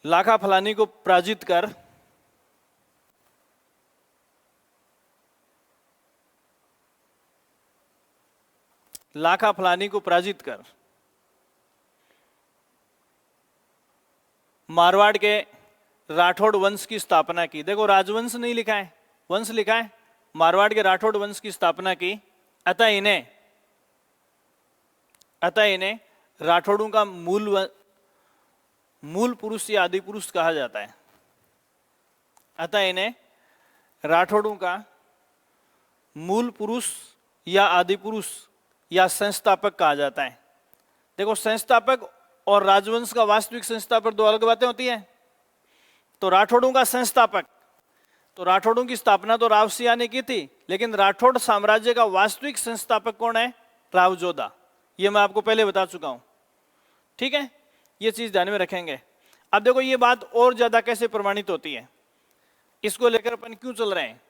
लाखा फलानी को पराजित कर लाखा फलानी को पराजित कर मारवाड़ के राठौड़ वंश की स्थापना की। देखो राजवंश नहीं लिखा है, वंश लिखा है। मारवाड़ के राठौड़ वंश की स्थापना की। अतः इन्हें राठौड़ों का मूल पुरुष या आदि पुरुष कहा जाता है। अतः इन्हें राठौड़ों का मूल पुरुष या आदि पुरुष या संस्थापक कहा जाता है। देखो संस्थापक और राजवंश का वास्तविक संस्थापक दो अलग बातें होती हैं। तो राठौड़ों का संस्थापक, तो राठौड़ों की स्थापना तो राव सिंहा ने की थी, लेकिन राठौड़ साम्राज्य का वास्तविक संस्थापक कौन है? राव जोधा। ये मैं आपको पहले बता चुका हूं। ठीक है, ये चीज ध्यान में रखेंगे। अब देखो ये बात और ज्यादा कैसे प्रमाणित होती है, इसको लेकर अपन क्यों चल रहे हैं।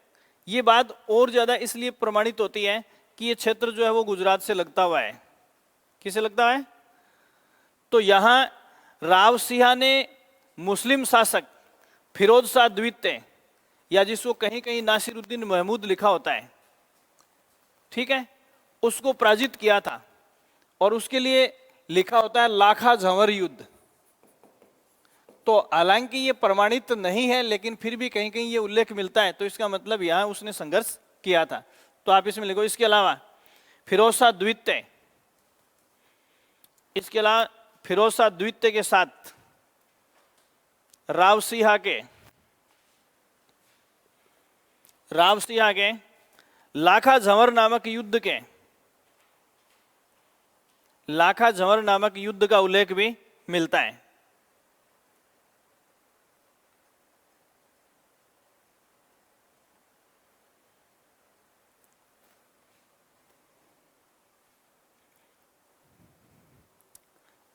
ये बात और ज्यादा इसलिए प्रमाणित होती है कि ये क्षेत्र जो है वो गुजरात से लगता हुआ है। किसे लगता है? तो यहां राव सिंहा ने मुस्लिम शासक फिरोज शाह द्वितीय, या जिसको कहीं कहीं नासिरुद्दीन महमूद लिखा होता है, ठीक है, उसको पराजित किया था। और उसके लिए लिखा होता है लाखा झंवर युद्ध। तो हालांकि ये प्रमाणित नहीं है, लेकिन फिर भी कहीं कहीं ये उल्लेख मिलता है, तो इसका मतलब यहां उसने संघर्ष किया था। तो आप इसमें लिखो। इसके अलावा फिरोज शाह द्वितीय, इसके अलावा फिरोज शाह द्वितीय के साथ राव सिंहा के लाखा झंवर नामक युद्ध का उल्लेख भी मिलता है।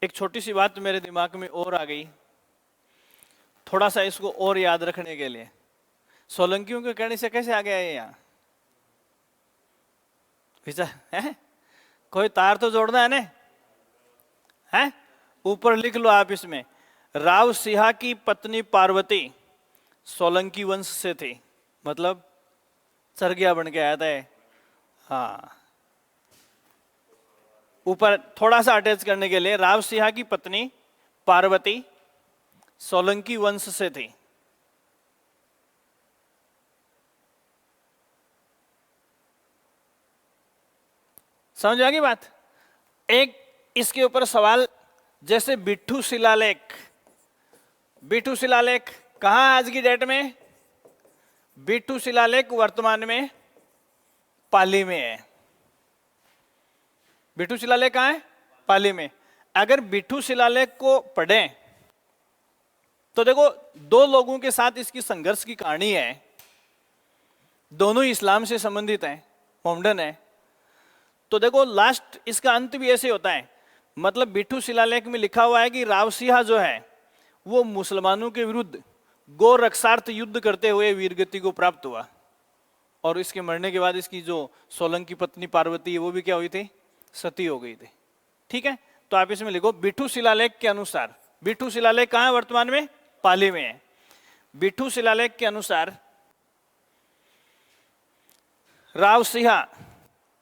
एक छोटी सी बात मेरे दिमाग में और आ गई, थोड़ा सा इसको और याद रखने के लिए। सोलंकियों के कहने से कैसे आ गया ये यहाँ? है कोई तार तो जोड़ना है ना, है? ऊपर लिख लो आप इसमें, राव सिंहा की पत्नी पार्वती सोलंकी वंश से थी, मतलब चरगिया बन के आया था। हाँ, ऊपर थोड़ा सा अटैच करने के लिए, राव सिंहा की पत्नी पार्वती सोलंकी वंश से थी। समझ आ गई बात? एक इसके ऊपर सवाल, जैसे बिट्ठू शिलालेख कहां आज की डेट में? बिट्ठू शिलालेख वर्तमान में पाली में है। बिट्ठू शिलालेख कहां है? पाली में। अगर बिट्ठू शिलालेख को पढ़ें तो देखो दो लोगों के साथ इसकी संघर्ष की कहानी है। दोनों ही इस्लाम से संबंधित हैं, मोमडन है। तो देखो लास्ट इसका अंत भी ऐसे होता है, मतलब बिट्ठू शिलालेख में लिखा हुआ है कि रावसिंहा जो है वो मुसलमानों के विरुद्ध गो रक्षार्थ युद्ध करते हुए वीरगति को प्राप्त हुआ, और इसके मरने के बाद इसकी जो सोलंकी पत्नी पार्वती है वो भी क्या हुई थी, सती हो गई थी। ठीक है, तो आप इसमें लिखो बिट्ठू शिलालेख के अनुसार, बिट्ठू शिलालेख कहाँ है वर्तमान में, पाली में है। बिट्ठू शिलालेख के अनुसार रावसिंहा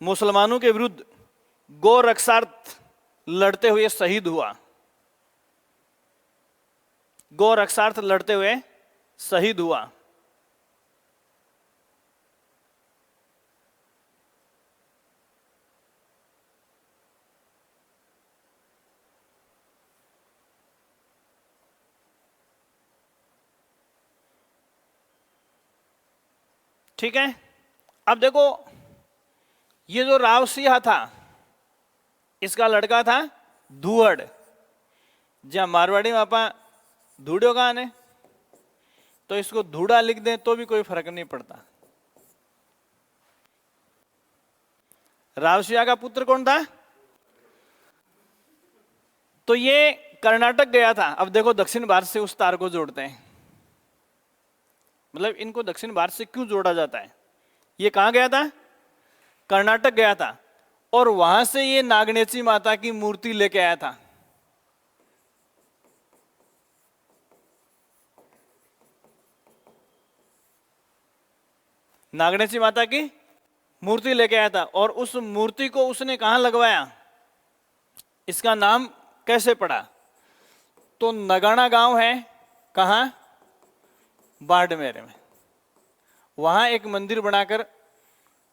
मुसलमानों के विरुद्ध गो रक्षार्थ लड़ते हुए शहीद हुआ, गो रक्षार्थ लड़ते हुए शहीद हुआ। ठीक है, अब देखो ये जो रावसिंहा था इसका लड़का था धुहड़, जहां मारवाड़ी में आपा धूड़ो कहा ने, तो इसको धूड़ा लिख दें तो भी कोई फर्क नहीं पड़ता। रावसिंहा का पुत्र कौन था, तो ये कर्नाटक गया था। अब देखो दक्षिण भारत से उस तार को जोड़ते हैं, मतलब इनको दक्षिण भारत से क्यों जोड़ा जाता है, ये कहां गया था, कर्नाटक गया था, और वहां से ये नागनेची माता की मूर्ति लेके आया था। नागनेची माता की मूर्ति लेके आया था, और उस मूर्ति को उसने कहां लगवाया, इसका नाम कैसे पड़ा, तो नगाना गांव है कहां, बाड़मेर में, वहां एक मंदिर बनाकर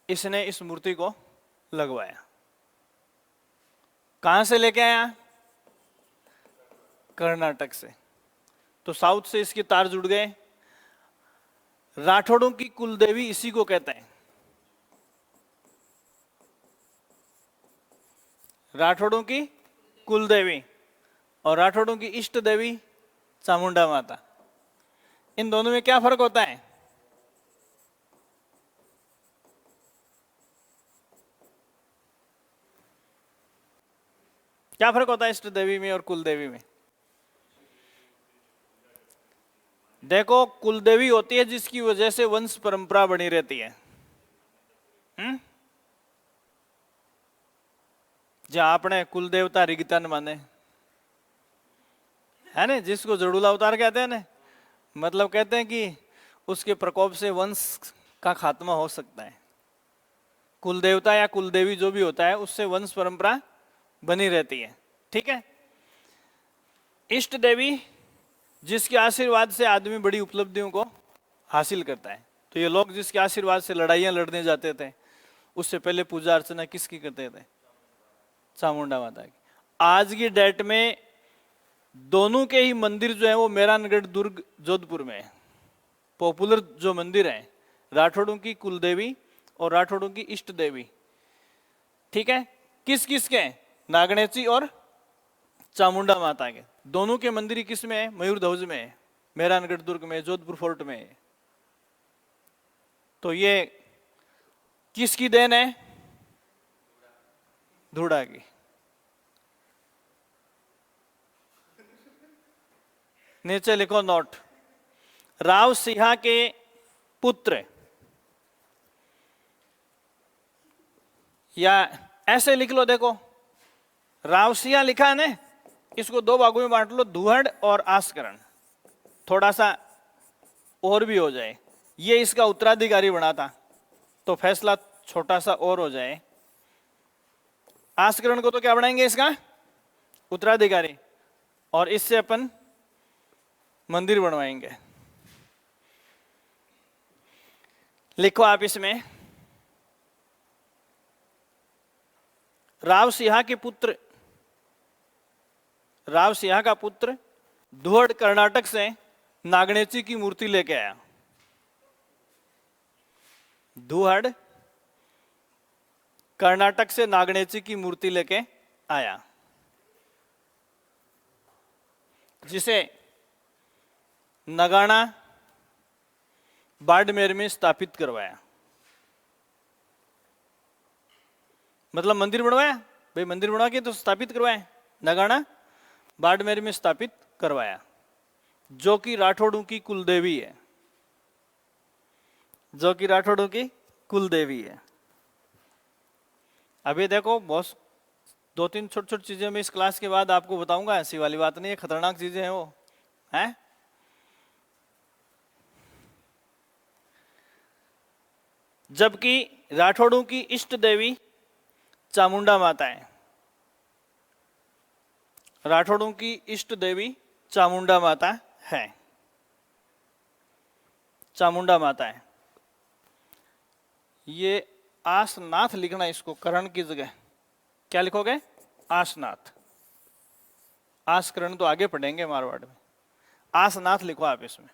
इसने इस मूर्ति को लगवाया। कहां से लेके आया, कर्नाटक से। तो साउथ से इसके तार जुड़ गए। राठौड़ों की कुलदेवी इसी को कहते हैं, राठौड़ों की कुलदेवी, और राठौड़ों की इष्ट देवी चामुंडा माता। इन दोनों में क्या फर्क होता है, क्या फर्क होता है इष्ट देवी में और कुलदेवी में। देखो कुलदेवी होती है जिसकी वजह से वंश परंपरा बनी रहती है, जहां अपने कुल देवता रिगतन माने है ना, जिसको जड़ूला अवतार कहते हैं ना, मतलब कहते हैं कि उसके प्रकोप से वंश का खात्मा हो सकता है। कुल देवता या कुल देवी जो भी होता है उससे वंश परंपरा बनी रहती है। ठीक है, इष्ट देवी जिसके आशीर्वाद से आदमी बड़ी उपलब्धियों को हासिल करता है। तो ये लोग जिसके आशीर्वाद से लड़ाइयां लड़ने जाते थे, उससे पहले पूजा अर्चना किसकी करते थे, चामुंडा माता की। आज की डेट में दोनों के ही मंदिर जो है वो मेहरानगढ़ दुर्ग जोधपुर में है। पॉपुलर जो मंदिर है राठौड़ों की कुलदेवी और राठौड़ों की इष्ट देवी। ठीक है, किस किस के, नागणेची और चामुंडा माता के। दोनों के मंदिर किस में है, मयूर ध्वज में है, मेहरानगढ़ दुर्ग में, जोधपुर फोर्ट में है। तो ये किसकी देन है, धूड़ा की। नीचे लिखो नोट, रावसिंहा के पुत्र, या ऐसे लिख लो, देखो रावसिंहा लिखा है ना, इसको दो भागों में बांट लो, धुहड़ और आस्करण, थोड़ा सा और भी हो जाए, ये इसका उत्तराधिकारी बना था तो फैसला छोटा सा और हो जाए। आस्करण को तो क्या बनाएंगे, इसका उत्तराधिकारी, और इससे अपन मंदिर बनवाएंगे। लिखो आप इसमें, रावसिंहा के पुत्र, रावसिंहा का पुत्र धुहड़ कर्नाटक से नागणेची की मूर्ति लेके आया। धुहड़ कर्नाटक से नागणेची की मूर्ति लेके आया, जिसे नगाना बाड़मेर में स्थापित करवाया। मतलब मंदिर बनवाया, भाई मंदिर बनवा के तो स्थापित करवाया, नगाड़ा बाड़मेर में स्थापित करवाया, जो कि राठौड़ों की कुल देवी है, जो कि राठौड़ों की कुल देवी है। अभी देखो बहुत दो तीन छोटी छोटी चीजें मैं इस क्लास के बाद आपको बताऊंगा, ऐसी वाली बात नहीं है, खतरनाक चीजें हैं वो, हैं। जबकि राठौड़ों की इष्ट देवी चामुंडा माता है, राठौड़ों की इष्ट देवी चामुंडा माता है, चामुंडा माता है। ये आसनाथ लिखना, इसको करण की जगह क्या लिखोगे, आसनाथ। आसकरण तो आगे पढ़ेंगे मारवाड़ में, आसनाथ लिखो आप इसमें।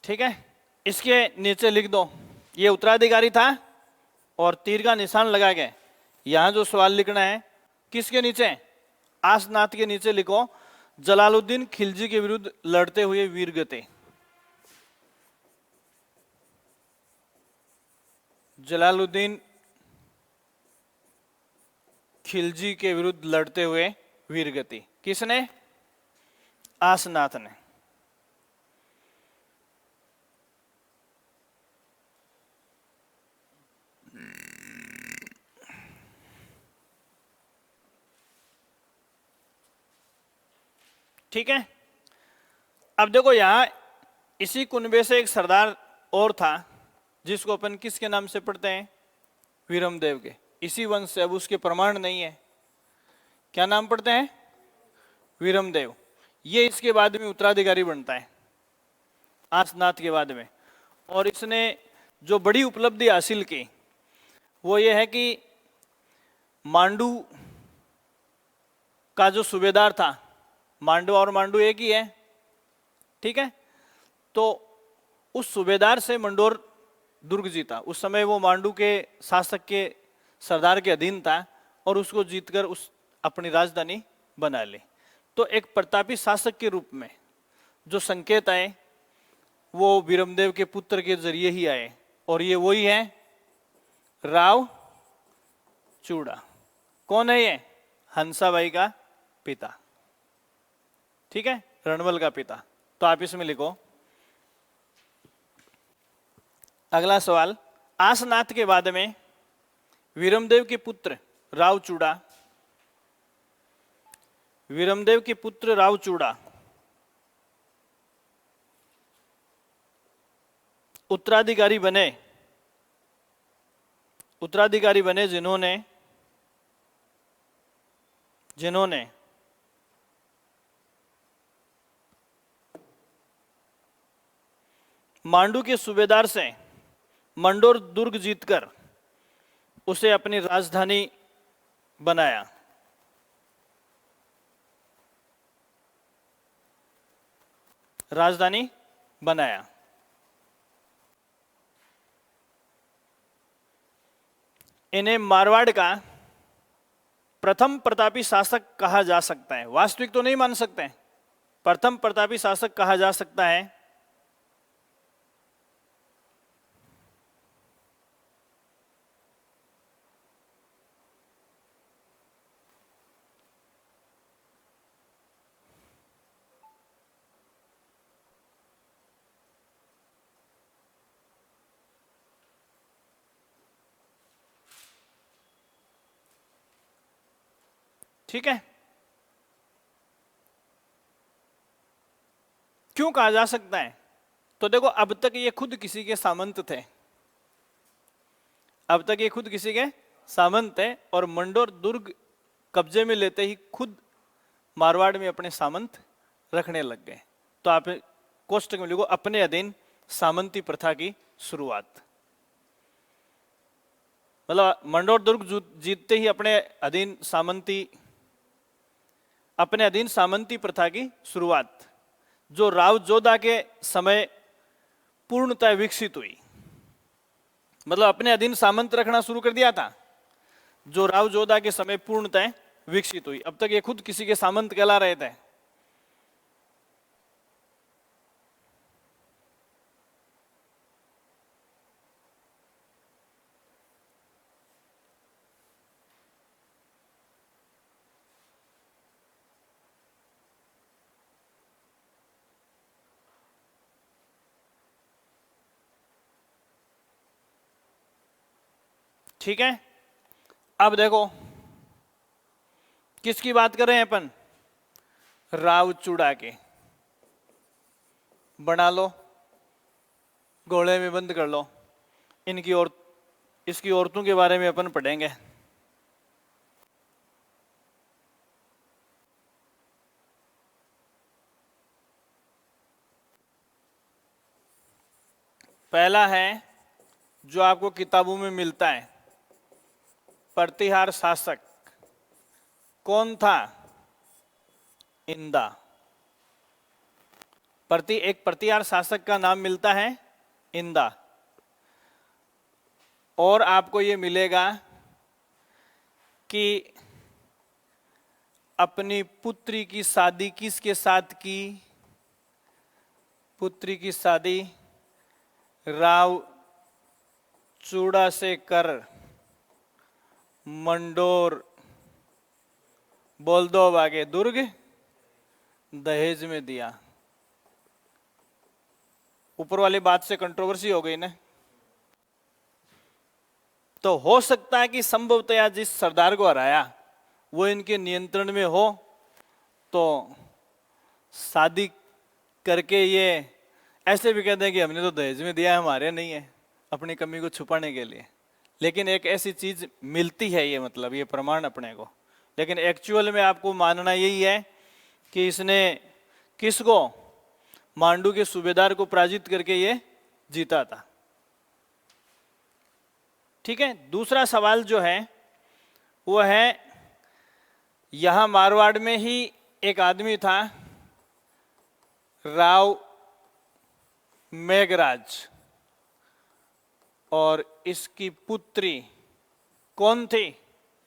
ठीक है, इसके नीचे लिख दो, ये उत्तराधिकारी था और तीर का निशान लगा के यहां जो सवाल लिखना है किसके नीचे, आसनाथ के नीचे लिखो, जलालुद्दीन खिलजी के विरुद्ध लड़ते हुए वीरगति। जलालुद्दीन खिलजी के विरुद्ध लड़ते हुए वीरगति, किसने, आसनाथ ने। ठीक है, अब देखो यहां इसी कुनबे से एक सरदार और था, जिसको अपन किसके नाम से पढ़ते हैं, वीरमदेव के, इसी वंश से। अब उसके प्रमाण नहीं है, क्या नाम पढ़ते हैं, वीरमदेव। ये इसके बाद में उत्तराधिकारी बनता है, आसनाथ के बाद में। और इसने जो बड़ी उपलब्धि हासिल की वो ये है कि मांडू का जो सूबेदार था, मांडू और मांडू एक ही है, ठीक है, तो उस सूबेदार से मंडोर दुर्ग जीता। उस समय वो मांडू के शासक के सरदार के अधीन था और उसको जीतकर उस अपनी राजधानी बना ली। तो एक प्रतापी शासक के रूप में जो संकेत आए वो वीरमदेव के पुत्र के जरिए ही आए, और ये वही है राव चूड़ा। कौन है ये, हंसाबाई का पिता, ठीक है, रणबल का पिता। तो आप इसमें लिखो अगला सवाल, आसनाथ के बाद में वीरमदेव के पुत्र राव चूड़ा, वीरमदेव के पुत्र राव चूड़ा उत्तराधिकारी बने, उत्तराधिकारी बने जिन्होंने जिन्होंने मांडू के सूबेदार से मंडोर दुर्ग जीतकर उसे अपनी राजधानी बनाया। राजधानी बनाया। इन्हें मारवाड़ का प्रथम प्रतापी शासक कहा जा सकता है। वास्तविक तो नहीं मान सकते, प्रथम प्रतापी शासक कहा जा सकता है। ठीक है, क्यों कहा जा सकता है? तो देखो, अब तक ये खुद किसी के सामंत थे, अब तक ये खुद किसी के सामंत थे, और मंडोर दुर्ग कब्जे में लेते ही खुद मारवाड़ में अपने सामंत रखने लग गए। तो आप कोष्टक में लिखो अपने अधीन सामंती प्रथा की शुरुआत। मतलब मंडोर दुर्ग जीतते ही अपने अधीन सामंती प्रथा की शुरुआत, जो राव जोधा के समय पूर्णतः विकसित हुई। मतलब अपने अधीन सामंत रखना शुरू कर दिया था, जो राव जोधा के समय पूर्णतः विकसित हुई। अब तक ये खुद किसी के सामंत कहला रहे थे। ठीक है। अब देखो किसकी बात कर रहे हैं अपन, राव चूड़ा के। बना लो, घोड़े में बंद कर लो। इनकी और इसकी औरतों के बारे में अपन पढ़ेंगे। पहला है जो आपको किताबों में मिलता है, प्रतिहार शासक। कौन था? इंदा। एक प्रतिहार शासक का नाम मिलता है इंदा। और आपको ये मिलेगा कि अपनी पुत्री की शादी किसके साथ की? पुत्री की शादी राव चूड़ा से कर मंडोर, बोल दो आगे, दुर्ग दहेज में दिया। ऊपर वाली बात से कंट्रोवर्सी हो गई ना। तो हो सकता है कि संभवतया जिस सरदार को हराया वो इनके नियंत्रण में हो, तो शादी करके ये ऐसे भी कहते हैं कि हमने तो दहेज में दिया है, हमारे नहीं है, अपनी कमी को छुपाने के लिए। लेकिन एक ऐसी चीज मिलती है, ये मतलब ये प्रमाण अपने को। लेकिन एक्चुअल में आपको मानना यही है कि इसने किसको? मांडू के सूबेदार को पराजित करके ये जीता था। ठीक है। दूसरा सवाल जो है वो है, यहां मारवाड़ में ही एक आदमी था राव मेघराज, और इसकी पुत्री कौन थी?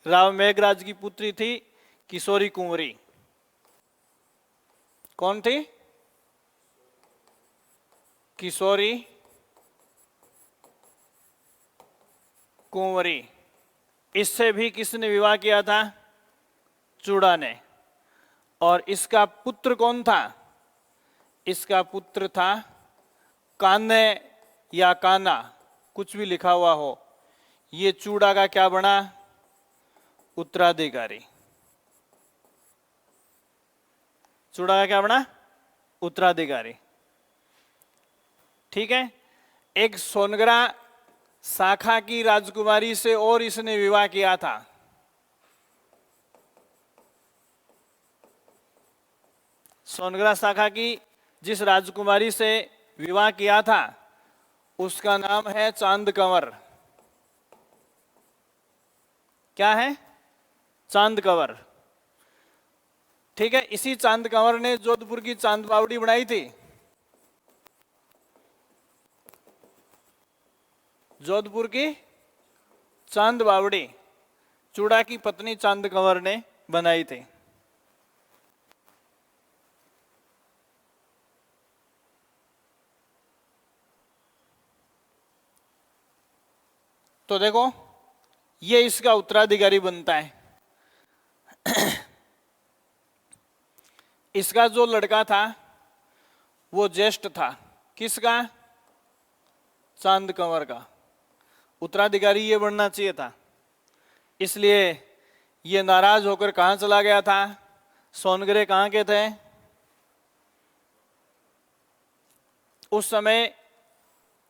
राव मेघराज की पुत्री थी किशोरी कुंवरी। कौन थी? किशोरी कुंवरी। इससे भी किसने विवाह किया था? चूड़ा ने। और इसका पुत्र कौन था? इसका पुत्र था कान्हे या काना, कुछ भी लिखा हुआ हो। ये चूड़ा का क्या बना? उत्तराधिकारी। चूड़ा का क्या बना? उत्तराधिकारी। ठीक है। एक सोनगरा शाखा की राजकुमारी से और इसने विवाह किया था। सोनगरा शाखा की जिस राजकुमारी से विवाह किया था उसका नाम है चांद कंवर। क्या है? चांद कंवर। ठीक है। इसी चांद कंवर ने जोधपुर की चांद बावड़ी बनाई थी। जोधपुर की चांद बावड़ी चूड़ा की पत्नी चांद कंवर ने बनाई थी। तो देखो ये इसका उत्तराधिकारी बनता है। इसका जो लड़का था वो ज्येष्ठ था। किसका? चांद कंवर का। उत्तराधिकारी ये बनना चाहिए था। इसलिए ये नाराज होकर कहां चला गया था? सोनगरे कहां के थे उस समय?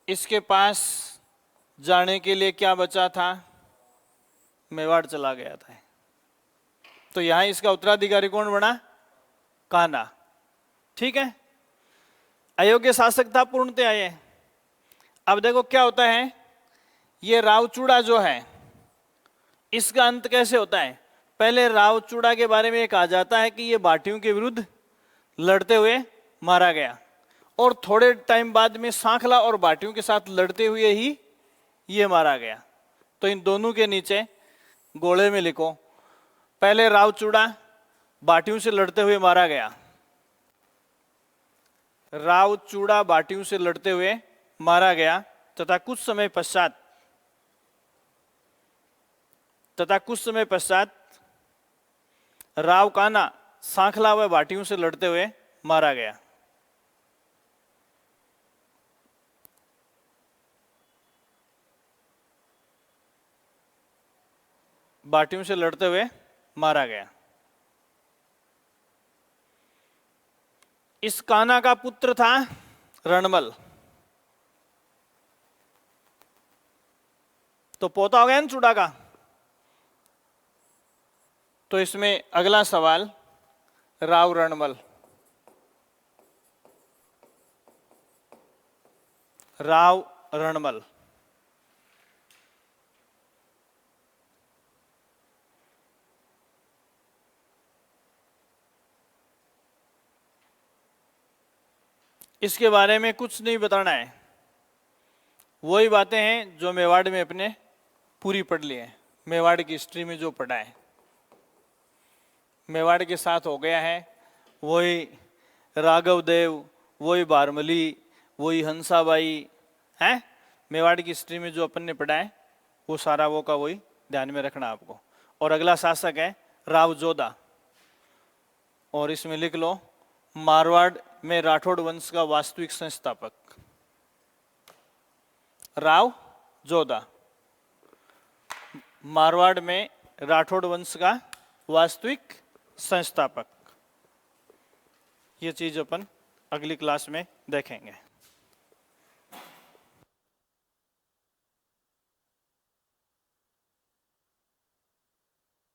इसके पास जाने के लिए क्या बचा था? मेवाड़ चला गया था। तो यहां इसका उत्तराधिकारी कौन बना? कान्हा। ठीक है। अयोग्य शासक था पूर्णतया ये। अब देखो क्या होता है, ये रावचूड़ा जो है इसका अंत कैसे होता है? पहले रावचूड़ा के बारे में एक आ जाता है कि ये बाटियों के विरुद्ध लड़ते हुए मारा गया, और थोड़े टाइम बाद में सांखला और बाटियों के साथ लड़ते हुए ही ये मारा गया। तो इन दोनों के नीचे गोले में लिखो, पहले रावचूड़ा बाटियों से लड़ते हुए मारा गया। रावचूड़ा बाटियों से लड़ते हुए मारा गया तथा कुछ समय पश्चात राव कान्हा सांखला व बाटियों से लड़ते हुए मारा गया। बाटियों से लड़ते हुए मारा गया। इस कान्हा का पुत्र था रणमल। तो पोता हो गया ना चूड़ा का। तो इसमें अगला सवाल राव रणमल। राव रणमल इसके बारे में कुछ नहीं बताना है, वही बातें हैं जो मेवाड़ में अपने पूरी पढ़ ली है। मेवाड़ की हिस्ट्री में जो पढ़ा है, मेवाड़ के साथ हो गया है, वही राघव देव, वही बारमली, वही हंसाबाई है। मेवाड़ की हिस्ट्री में जो अपन ने पढ़ा है वो सारा वो का वही ध्यान में रखना आपको। और अगला शासक है राव जोधा, और इसमें लिख लो मारवाड़ में राठौड़ वंश का वास्तविक संस्थापक राव जोधा। मारवाड़ में राठौड़ वंश का वास्तविक संस्थापक। ये चीज अपन अगली क्लास में देखेंगे।